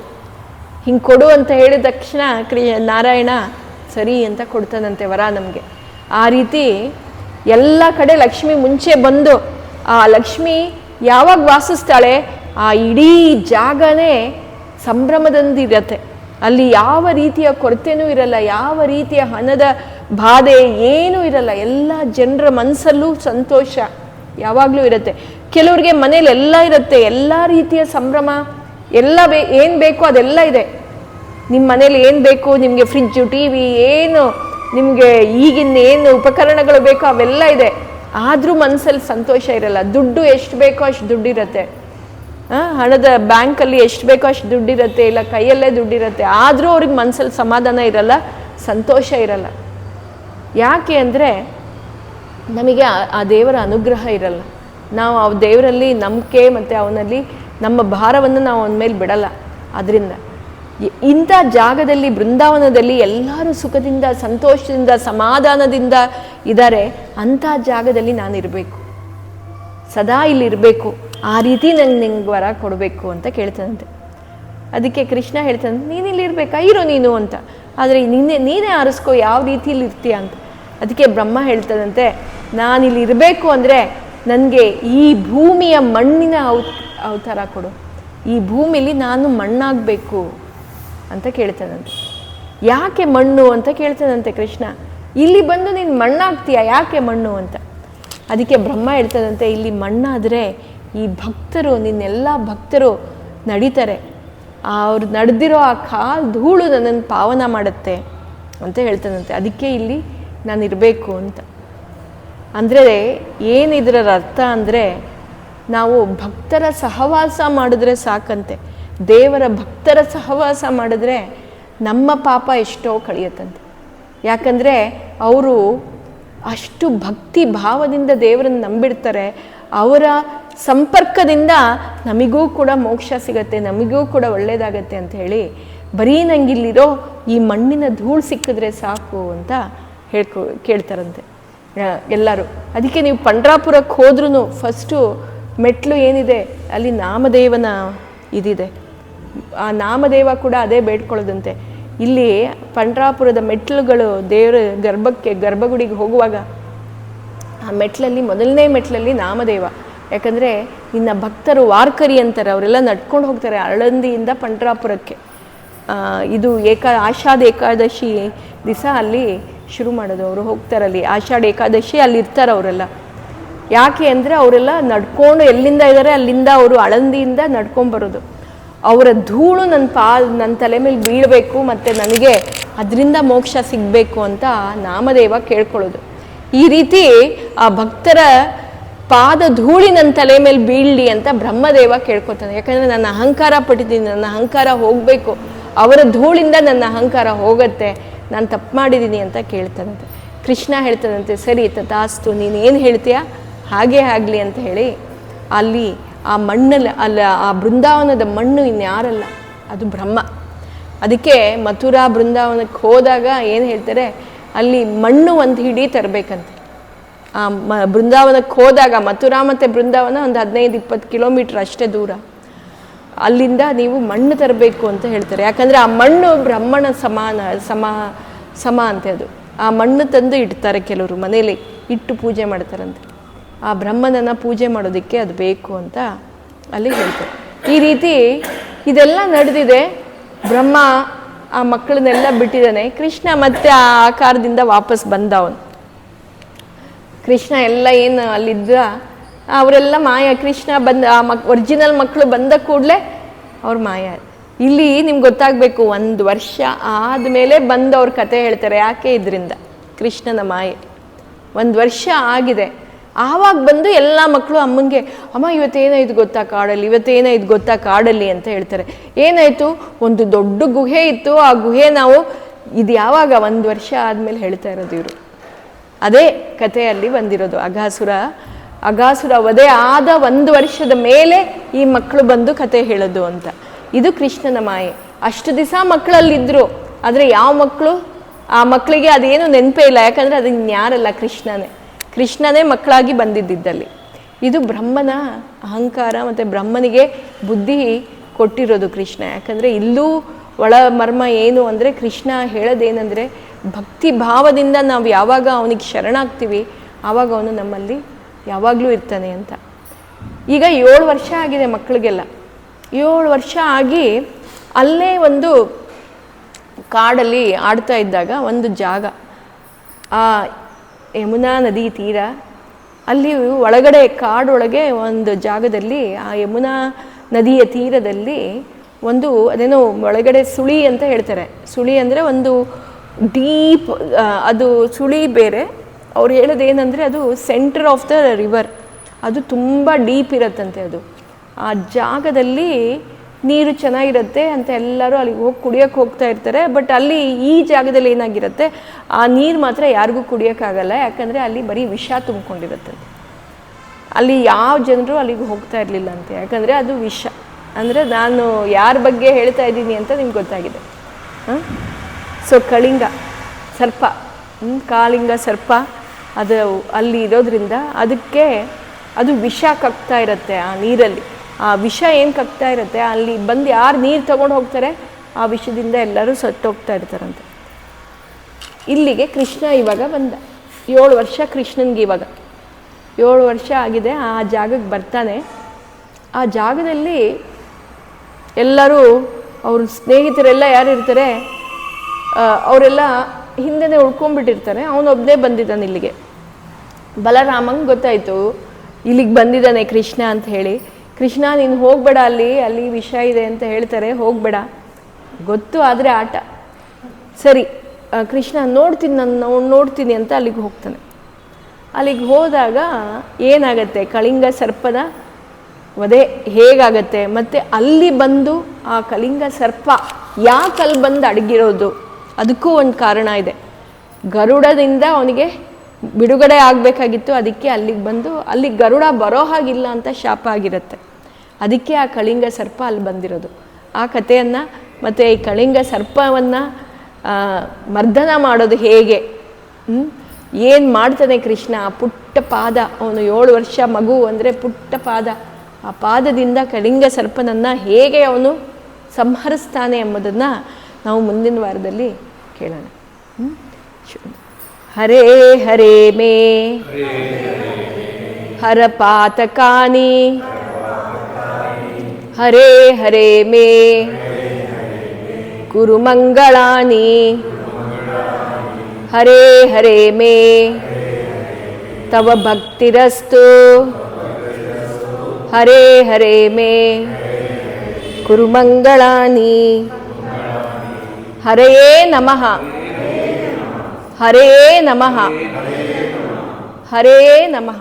ಹಿಂಗೆ ಕೊಡು ಅಂತ ಹೇಳಿದ ತಕ್ಷಣ ನಾರಾಯಣ ಸರಿ ಅಂತ ಕೊಡ್ತಾನಂತೆ ವರ ನಮಗೆ. ಆ ರೀತಿ ಎಲ್ಲ ಕಡೆ ಲಕ್ಷ್ಮಿ ಮುಂಚೆ ಬಂದು, ಆ ಲಕ್ಷ್ಮಿ ಯಾವಾಗ ವಾಸಿಸ್ತಾಳೆ ಆ ಇಡೀ ಜಾಗನೇ ಸಂಭ್ರಮದಿಂದಿರತ್ತೆ. ಅಲ್ಲಿ ಯಾವ ರೀತಿಯ ಕೊರತೆನೂ ಇರಲ್ಲ, ಯಾವ ರೀತಿಯ ಹಣದ ಬಾಧೆ ಏನೂ ಇರಲ್ಲ. ಎಲ್ಲ ಜನರ ಮನಸ್ಸಲ್ಲೂ ಸಂತೋಷ ಯಾವಾಗಲೂ ಇರುತ್ತೆ. ಕೆಲವ್ರಿಗೆ ಮನೇಲಿ ಎಲ್ಲ ಇರುತ್ತೆ, ಎಲ್ಲ ರೀತಿಯ ಸಂಭ್ರಮ, ಎಲ್ಲ ಏನು ಬೇಕೋ ಅದೆಲ್ಲ ಇದೆ. ನಿಮ್ಮ ಮನೇಲಿ ಏನು ಬೇಕು, ನಿಮಗೆ ಫ್ರಿಜ್ಜು, ಟಿ ವಿ, ಏನು ನಿಮಗೆ ಈಗಿನ ಏನು ಉಪಕರಣಗಳು ಬೇಕೋ ಅವೆಲ್ಲ ಇದೆ. ಆದರೂ ಮನಸ್ಸಲ್ಲಿ ಸಂತೋಷ ಇರಲ್ಲ. ದುಡ್ಡು ಎಷ್ಟು ಬೇಕೋ ಅಷ್ಟು ದುಡ್ಡಿರುತ್ತೆ, ಹಣದ ಬ್ಯಾಂಕಲ್ಲಿ ಎಷ್ಟು ಬೇಕೋ ಅಷ್ಟು ದುಡ್ಡಿರುತ್ತೆ, ಇಲ್ಲ ಕೈಯಲ್ಲೇ ದುಡ್ಡಿರುತ್ತೆ. ಆದರೂ ಅವ್ರಿಗೆ ಮನಸ್ಸಲ್ಲಿ ಸಮಾಧಾನ ಇರಲ್ಲ, ಸಂತೋಷ ಇರಲ್ಲ. ಯಾಕೆ ಅಂದರೆ ನಮಗೆ ಆ ದೇವರ ಅನುಗ್ರಹ ಇರಲ್ಲ. ನಾವು ಆ ದೇವರಲ್ಲಿ ನಂಬಿಕೆ ಮತ್ತು ಅವನಲ್ಲಿ ನಮ್ಮ ಭಾರವನ್ನು ನಾವು ಅವನ ಮೇಲೆ ಬಿಡಲ್ಲ. ಅದರಿಂದ ಇಂಥ ಜಾಗದಲ್ಲಿ, ಬೃಂದಾವನದಲ್ಲಿ ಎಲ್ಲರೂ ಸುಖದಿಂದ, ಸಂತೋಷದಿಂದ, ಸಮಾಧಾನದಿಂದ ಇದ್ದಾರೆ. ಅಂಥ ಜಾಗದಲ್ಲಿ ನಾನು ಇರಬೇಕು, ಸದಾ ಇಲ್ಲಿರಬೇಕು, ಆ ರೀತಿ ನಿಂಗೆ ವರ ಕೊಡಬೇಕು ಅಂತ ಕೇಳ್ತಾನಂತೆ. ಅದಕ್ಕೆ ಕೃಷ್ಣ ಹೇಳ್ತಾನೆ, ನೀನು ಇಲ್ಲಿರ್ಬೇಕಾ, ಇರೋ ನೀನು ಅಂತ. ಆದರೆ ನೀನೇ ಆರಿಸ್ಕೋ ಯಾವ ರೀತಿಯಲ್ಲಿ ಇರ್ತೀಯ ಅಂತ. ಅದಕ್ಕೆ ಬ್ರಹ್ಮ ಹೇಳ್ತಾನಂತೆ, ನಾನಿಲ್ಲಿ ಇರಬೇಕು ಅಂದರೆ ನನಗೆ ಈ ಭೂಮಿಯ ಮಣ್ಣಿನ ಅವತಾರ ಕೊಡು, ಈ ಭೂಮಿಲಿ ನಾನು ಮಣ್ಣಾಗಬೇಕು ಅಂತ ಕೇಳ್ತಾನಂತೆ. ಯಾಕೆ ಮಣ್ಣು ಅಂತ ಕೇಳ್ತಾನಂತೆ ಕೃಷ್ಣ. ಇಲ್ಲಿ ಬಂದು ನೀನು ಮಣ್ಣಾಗ್ತೀಯ, ಯಾಕೆ ಮಣ್ಣು ಅಂತ. ಅದಕ್ಕೆ ಬ್ರಹ್ಮ ಹೇಳ್ತಾನಂತೆ, ಇಲ್ಲಿ ಮಣ್ಣಾದರೆ ಈ ಭಕ್ತರು, ನಿನ್ನೆಲ್ಲ ಭಕ್ತರು ನಡೀತಾರೆ, ಅವ್ರು ನಡೆದಿರೋ ಆ ಕಾಲು ಧೂಳು ನನ್ನನ್ನು ಪಾವನ ಮಾಡುತ್ತೆ ಅಂತ ಹೇಳ್ತಾನಂತೆ. ಅದಕ್ಕೆ ಇಲ್ಲಿ ನಾನು ಇರಬೇಕು ಅಂತ. ಅಂದರೆ ಏನಿದರ ಅರ್ಥ ಅಂದರೆ, ನಾವು ಭಕ್ತರ ಸಹವಾಸ ಮಾಡಿದ್ರೆ ಸಾಕಂತೆ. ದೇವರ ಭಕ್ತರ ಸಹವಾಸ ಮಾಡಿದ್ರೆ ನಮ್ಮ ಪಾಪ ಎಷ್ಟೋ ಕಳೆಯುತ್ತಂತೆ. ಯಾಕಂದರೆ ಅವರು ಅಷ್ಟು ಭಕ್ತಿ ಭಾವದಿಂದ ದೇವರನ್ನು ನಂಬಿಡ್ತಾರೆ. ಅವರ ಸಂಪರ್ಕದಿಂದ ನಮಗೂ ಕೂಡ ಮೋಕ್ಷ ಸಿಗತ್ತೆ, ನಮಗೂ ಕೂಡ ಒಳ್ಳೆಯದಾಗತ್ತೆ ಅಂತ ಹೇಳಿ, ಬರೀ ನಂಗಿಲ್ಲಿರೋ ಈ ಮಣ್ಣಿನ ಧೂಳು ಸಿಕ್ಕಿದ್ರೆ ಸಾಕು ಅಂತ ಕೇಳ್ತಾರಂತೆ. ಎಲ್ಲರೂ. ಅದಕ್ಕೆ ನೀವು ಪಂಡ್ರಾಪುರಕ್ಕೆ ಹೋದ್ರೂ ಫಸ್ಟು ಮೆಟ್ಲು ಏನಿದೆ ಅಲ್ಲಿ ನಾಮದೇವನ ಇದಿದೆ. ಆ ನಾಮದೇವ ಕೂಡ ಅದೇ ಬೇಡ್ಕೊಳ್ಳೋದಂತೆ. ಇಲ್ಲಿ ಪಂಡ್ರಾಪುರದ ಮೆಟ್ಲುಗಳು ದೇವರ ಗರ್ಭಗುಡಿಗೆ ಹೋಗುವಾಗ ಆ ಮೆಟ್ಲಲ್ಲಿ ಮೊದಲನೇ ಮೆಟ್ಲಲ್ಲಿ ನಾಮದೇವ. ಯಾಕಂದರೆ ಇನ್ನು ಭಕ್ತರು ವಾರ್ಕರಿ ಅಂತಾರೆ, ಅವರೆಲ್ಲ ನಡ್ಕೊಂಡು ಹೋಗ್ತಾರೆ ಆಳಂದಿಯಿಂದ ಪಂಡ್ರಾಪುರಕ್ಕೆ. ಇದು ಆಷಾಢ ಏಕಾದಶಿ ದಿವಸ ಅಲ್ಲಿ ಶುರು ಮಾಡೋದು, ಅವರು ಹೋಗ್ತಾರಲ್ಲಿ. ಆಷಾಢ ಏಕಾದಶಿ ಅಲ್ಲಿ ಇರ್ತಾರೆ ಅವರೆಲ್ಲ. ಯಾಕೆ ಅಂದರೆ ಅವರೆಲ್ಲ ನಡ್ಕೊಂಡು ಎಲ್ಲಿಂದ ಇದ್ದಾರೆ ಅಲ್ಲಿಂದ ಅವರು ಆಳಂದಿಯಿಂದ ನಡ್ಕೊಂಬರೋದು. ಅವರ ಧೂಳು ನನ್ನ ತಲೆ ಮೇಲೆ ಬೀಳಬೇಕು ಮತ್ತು ನನಗೆ ಅದರಿಂದ ಮೋಕ್ಷ ಸಿಗಬೇಕು ಅಂತ ನಾಮದೇವ ಕೇಳ್ಕೊಳ್ಳೋದು. ಈ ರೀತಿ ಆ ಭಕ್ತರ ಪಾದ ಧೂಳಿ ನನ್ನ ತಲೆ ಮೇಲೆ ಬೀಳಲಿ ಅಂತ ಬ್ರಹ್ಮದೇವ ಕೇಳ್ಕೊತಾನೆ. ಯಾಕಂದರೆ ನನ್ನ ಅಹಂಕಾರ ಪಟ್ಟಿದ್ದೀನಿ, ನನ್ನ ಅಹಂಕಾರ ಹೋಗಬೇಕು, ಅವರ ಧೂಳಿಂದ ನನ್ನ ಅಹಂಕಾರ ಹೋಗುತ್ತೆ, ನಾನು ತಪ್ಪು ಮಾಡಿದ್ದೀನಿ ಅಂತ ಕೇಳ್ತಾನಂತೆ. ಕೃಷ್ಣ ಹೇಳ್ತಾನಂತೆ, ಸರಿ ತಥಾಸ್ತು, ನೀನೇನು ಹೇಳ್ತೀಯ ಹಾಗೇ ಆಗಲಿ ಅಂತ ಹೇಳಿ ಅಲ್ಲಿ ಆ ಮಣ್ಣಲ್ಲಿ ಆ ಬೃಂದಾವನದ ಮಣ್ಣು ಇನ್ಯಾರಲ್ಲ, ಅದು ಬ್ರಹ್ಮ. ಅದಕ್ಕೆ ಮಥುರಾ ಬೃಂದಾವನಕ್ಕೆ ಹೋದಾಗ ಏನು ಹೇಳ್ತಾರೆ, ಅಲ್ಲಿ ಮಣ್ಣು ಒಂದು ಹಿಡಿ ತರಬೇಕಂತೆ. ಆ ಬೃಂದಾವನಕ್ಕೆ ಹೋದಾಗ ಮಥುರಾ ಮತ್ತು ಬೃಂದಾವನ ಒಂದು 15-20 ಕಿಲೋಮೀಟ್ರ್ ಅಷ್ಟೇ ದೂರ. ಅಲ್ಲಿಂದ ನೀವು ಮಣ್ಣು ತರಬೇಕು ಅಂತ ಹೇಳ್ತಾರೆ. ಯಾಕಂದರೆ ಆ ಮಣ್ಣು ಬ್ರಹ್ಮನ ಸಮ ಅಂತೆ. ಅದು ಆ ಮಣ್ಣು ತಂದು ಇಡ್ತಾರೆ, ಕೆಲವರು ಮನೇಲಿ ಇಟ್ಟು ಪೂಜೆ ಮಾಡ್ತಾರಂತೆ. ಆ ಬ್ರಹ್ಮನನ್ನು ಪೂಜೆ ಮಾಡೋದಕ್ಕೆ ಅದು ಬೇಕು ಅಂತ ಅಲ್ಲಿ ಹೇಳ್ತಾರೆ. ಈ ರೀತಿ ಇದೆಲ್ಲ ನಡೆದಿದೆ. ಬ್ರಹ್ಮ ಆ ಮಕ್ಕಳನ್ನೆಲ್ಲ ಬಿಟ್ಟಿದ್ದಾನೆ. ಕೃಷ್ಣ ಮತ್ತೆ ಆ ಆಕಾರದಿಂದ ವಾಪಸ್ ಬಂದ ಅವನು. ಕೃಷ್ಣ ಎಲ್ಲ ಏನು ಅಲ್ಲಿದ್ದ ಅವರೆಲ್ಲ ಮಾಯ. ಕೃಷ್ಣ ಬಂದ ಆ ಒರಿಜಿನಲ್ ಮಕ್ಕಳು ಬಂದ ಕೂಡಲೇ ಅವ್ರ ಮಾಯ. ಇಲ್ಲಿ ನಿಮ್ಗೆ ಗೊತ್ತಾಗಬೇಕು, 1 ವರ್ಷ ಆದಮೇಲೆ ಬಂದು ಅವ್ರ ಕತೆ ಹೇಳ್ತಾರೆ. ಯಾಕೆ? ಇದರಿಂದ ಕೃಷ್ಣನ ಮಾಯೆ. 1 ವರ್ಷ ಆಗಿದೆ, ಆವಾಗ ಬಂದು ಎಲ್ಲ ಮಕ್ಕಳು ಅಮ್ಮನಿಗೆ, ಅಮ್ಮ ಇವತ್ತೇನಾಯ್ತು ಗೊತ್ತಾ ಕಾಡಲ್ಲಿ, ಇವತ್ತೇನಾಯ್ತು ಗೊತ್ತಾ ಕಾಡಲ್ಲಿ ಅಂತ ಹೇಳ್ತಾರೆ. ಏನಾಯಿತು? ಒಂದು ದೊಡ್ಡ ಗುಹೆ ಇತ್ತು, ಆ ಗುಹೆ ನಾವು ಇದು ಯಾವಾಗ 1 ವರ್ಷ ಆದಮೇಲೆ ಹೇಳ್ತಾ ಇರೋದು ಇವರು. ಅದೇ ಕಥೆಯಲ್ಲಿ ಬಂದಿರೋದು. ಅಗಾಸುರ ವಧೆ ಆದ 1 ವರ್ಷದ ಮೇಲೆ ಈ ಮಕ್ಕಳು ಬಂದು ಕತೆ ಹೇಳೋದು ಅಂತ. ಇದು ಕೃಷ್ಣನ ಮಾಯೆ. ಅಷ್ಟು ದಿವಸ ಮಕ್ಕಳಲ್ಲಿದ್ದರು, ಆದರೆ ಯಾವ ಮಕ್ಕಳು? ಆ ಮಕ್ಕಳಿಗೆ ಅದೇನು ನೆನಪೇ ಇಲ್ಲ. ಯಾಕಂದರೆ ಅದು ಇನ್ಯಾರಲ್ಲ, ಕೃಷ್ಣನೇ ಮಕ್ಕಳಾಗಿ ಬಂದಿದ್ದಲ್ಲಿ. ಇದು ಬ್ರಹ್ಮನ ಅಹಂಕಾರ ಮತ್ತು ಬ್ರಹ್ಮನಿಗೆ ಬುದ್ಧಿ ಕೊಟ್ಟಿರೋದು ಕೃಷ್ಣ. ಯಾಕಂದರೆ ಇಲ್ಲೂ ಒಳ ಮರ್ಮ ಏನು ಅಂದರೆ, ಕೃಷ್ಣ ಹೇಳೋದೇನೆಂದರೆ, ಭಕ್ತಿ ಭಾವದಿಂದ ನಾವು ಯಾವಾಗ ಅವನಿಗೆ ಶರಣಾಗ್ತೀವಿ ಆವಾಗ ಅವನು ನಮ್ಮಲ್ಲಿ ಯಾವಾಗಲೂ ಇರ್ತಾನೆ ಅಂತ. ಈಗ 7 ವರ್ಷ ಆಗಿದೆ ಮಕ್ಕಳಿಗೆಲ್ಲ. 7 ವರ್ಷ ಆಗಿ ಅಲ್ಲೇ ಒಂದು ಕಾಡಲ್ಲಿ ಆಡ್ತಾ ಇದ್ದಾಗ ಒಂದು ಜಾಗ, ಆ ಯಮುನಾ ನದಿ ತೀರ, ಅಲ್ಲಿ ಒಳಗಡೆ ಕಾಡೊಳಗೆ ಒಂದು ಜಾಗದಲ್ಲಿ ಆ ಯಮುನಾ ನದಿಯ ತೀರದಲ್ಲಿ ಒಂದು ಅದೇನೋ ಒಳಗಡೆ ಸುಳಿ ಅಂತ ಹೇಳ್ತಾರೆ. ಸುಳಿ ಅಂದರೆ ಒಂದು ಡೀಪ್, ಅದು ಸುಳಿ ಬೇರೆ. ಅವ್ರು ಹೇಳೋದೇನೆಂದರೆ ಅದು ಸೆಂಟರ್ ಆಫ್ ದ ರಿವರ್, ಅದು ತುಂಬ ಡೀಪ್ ಇರತ್ತಂತೆ. ಅದು ಆ ಜಾಗದಲ್ಲಿ ನೀರು ಚೆನ್ನಾಗಿರುತ್ತೆ ಅಂತ ಎಲ್ಲರೂ ಅಲ್ಲಿಗೆ ಹೋಗಿ ಕುಡಿಯೋಕ್ಕೆ ಹೋಗ್ತಾ ಇರ್ತಾರೆ. ಬಟ್ ಅಲ್ಲಿ ಈ ಜಾಗದಲ್ಲಿ ಏನಾಗಿರುತ್ತೆ, ಆ ನೀರು ಮಾತ್ರ ಯಾರಿಗೂ ಕುಡಿಯೋಕ್ಕಾಗಲ್ಲ. ಯಾಕಂದರೆ ಅಲ್ಲಿ ಬರೀ ವಿಷ ತುಂಬಿಕೊಂಡಿರುತ್ತೆ. ಅಲ್ಲಿ ಯಾವ ಜನರು ಅಲ್ಲಿಗೆ ಹೋಗ್ತಾ ಇರಲಿಲ್ಲ ಅಂತೆ. ಯಾಕಂದರೆ ಅದು ವಿಷ. ಅಂದರೆ ನಾನು ಯಾರ ಬಗ್ಗೆ ಹೇಳ್ತಾ ಇದ್ದೀನಿ ಅಂತ ನಿಮ್ಗೆ ಗೊತ್ತಾಗಿದೆ. ಸೊ ಕಳಿಂಗ ಸರ್ಪ, ಕಾಳಿಂಗ ಸರ್ಪ ಅದು ಅಲ್ಲಿ ಇರೋದ್ರಿಂದ ಅದಕ್ಕೆ ಅದು ವಿಷ ಕಕ್ತಾ ಇರುತ್ತೆ ಆ ನೀರಲ್ಲಿ. ಆ ವಿಷ ಏನು ಕಕ್ತಾ ಇರುತ್ತೆ, ಅಲ್ಲಿ ಬಂದು ಯಾರು ನೀರು ತೊಗೊಂಡು ಹೋಗ್ತಾರೆ ಆ ವಿಷದಿಂದ ಎಲ್ಲರೂ ಸತ್ತೋಗ್ತಾ ಇರ್ತಾರಂತೆ. ಇಲ್ಲಿಗೆ ಕೃಷ್ಣ ಇವಾಗ ಬಂದ. 7 ವರ್ಷ ಕೃಷ್ಣನಿಗೆ ಇವಾಗ 7 ವರ್ಷ ಆಗಿದೆ. ಆ ಜಾಗಕ್ಕೆ ಬರ್ತಾನೆ. ಆ ಜಾಗದಲ್ಲಿ ಎಲ್ಲರೂ ಅವ್ರ ಸ್ನೇಹಿತರೆಲ್ಲ ಯಾರು ಇರ್ತಾರೆ ಅವರೆಲ್ಲ ಹಿಂದೆನೇ ಉಳ್ಕೊಂಡ್ಬಿಟ್ಟಿರ್ತಾರೆ. ಅವನೊಬ್ಬನೇ ಬಂದಿದ್ದಾನೆ ಇಲ್ಲಿಗೆ. ಬಲರಾಮಂಗೆ ಗೊತ್ತಾಯಿತು ಇಲ್ಲಿಗೆ ಬಂದಿದ್ದಾನೆ ಕೃಷ್ಣ ಅಂತ ಹೇಳಿ. ಕೃಷ್ಣ ನೀನು ಹೋಗಬೇಡ, ಅಲ್ಲಿ ವಿಷ ಇದೆ ಅಂತ ಹೇಳ್ತಾರೆ, ಹೋಗಬೇಡ. ಗೊತ್ತು, ಆದರೆ ಆಟ. ಸರಿ ಕೃಷ್ಣ ನೋಡ್ತೀನಿ ಅಂತ ಅಲ್ಲಿಗೆ ಹೋಗ್ತಾನೆ. ಅಲ್ಲಿಗೆ ಹೋದಾಗ ಏನಾಗತ್ತೆ, ಕಳಿಂಗ ಸರ್ಪದ ವಧೆ ಹೇಗಾಗತ್ತೆ, ಮತ್ತು ಅಲ್ಲಿ ಬಂದು ಆ ಕಳಿಂಗ ಸರ್ಪ ಯಾಕೆ ಅಲ್ಲಿ ಬಂದು ಅಡಗಿರೋದು ಅದಕ್ಕೂ ಒಂದು ಕಾರಣ ಇದೆ. ಗರುಡದಿಂದ ಅವನಿಗೆ ಬಿಡುಗಡೆ ಆಗಬೇಕಾಗಿತ್ತು, ಅದಕ್ಕೆ ಅಲ್ಲಿಗೆ ಬಂದು ಅಲ್ಲಿ ಗರುಡ ಬರೋ ಹಾಗಿಲ್ಲ ಅಂತ ಶಾಪ ಆಗಿರುತ್ತೆ. ಅದಕ್ಕೆ ಆ ಕಳಿಂಗ ಸರ್ಪ ಅಲ್ಲಿ ಬಂದಿರೋದು. ಆ ಕಥೆಯನ್ನು ಮತ್ತು ಈ ಕಳಿಂಗ ಸರ್ಪವನ್ನು ಮರ್ದನ ಮಾಡೋದು ಹೇಗೆ, ಏನು ಮಾಡ್ತಾನೆ ಕೃಷ್ಣ, ಪುಟ್ಟ ಪಾದ, ಅವನು 7 ವರ್ಷ ಮಗು ಅಂದರೆ ಪುಟ್ಟ ಪಾದ, ಆ ಪಾದದಿಂದ ಕಳಿಂಗ ಸರ್ಪನನ್ನು ಹೇಗೆ ಅವನು ಸಂಹರಿಸ್ತಾನೆ ಎಂಬುದನ್ನು ನಾವು ಮುಂದಿನ ವಾರದಲ್ಲಿ ಕೇಳೋಣ. ಹರೇ ಹರೇ ಮೇ ಹರ ಪಾತಕಾನಿ ಹರೇ ಹರೇ ಮೇ ಕುರು ಮಂಗಳಾನಿ ಹರೇ ಹರೇ ಮೇ ತವ ಭಕ್ತಿರಸ್ತು ಹರೇ ಹರೇ ಮೇ ಕುರು ಮಂಗಳಾನಿ. ಹರಯೇ ನಮಃ ಹರೇ ನಮಃ ಹರೇ ನಮಃ.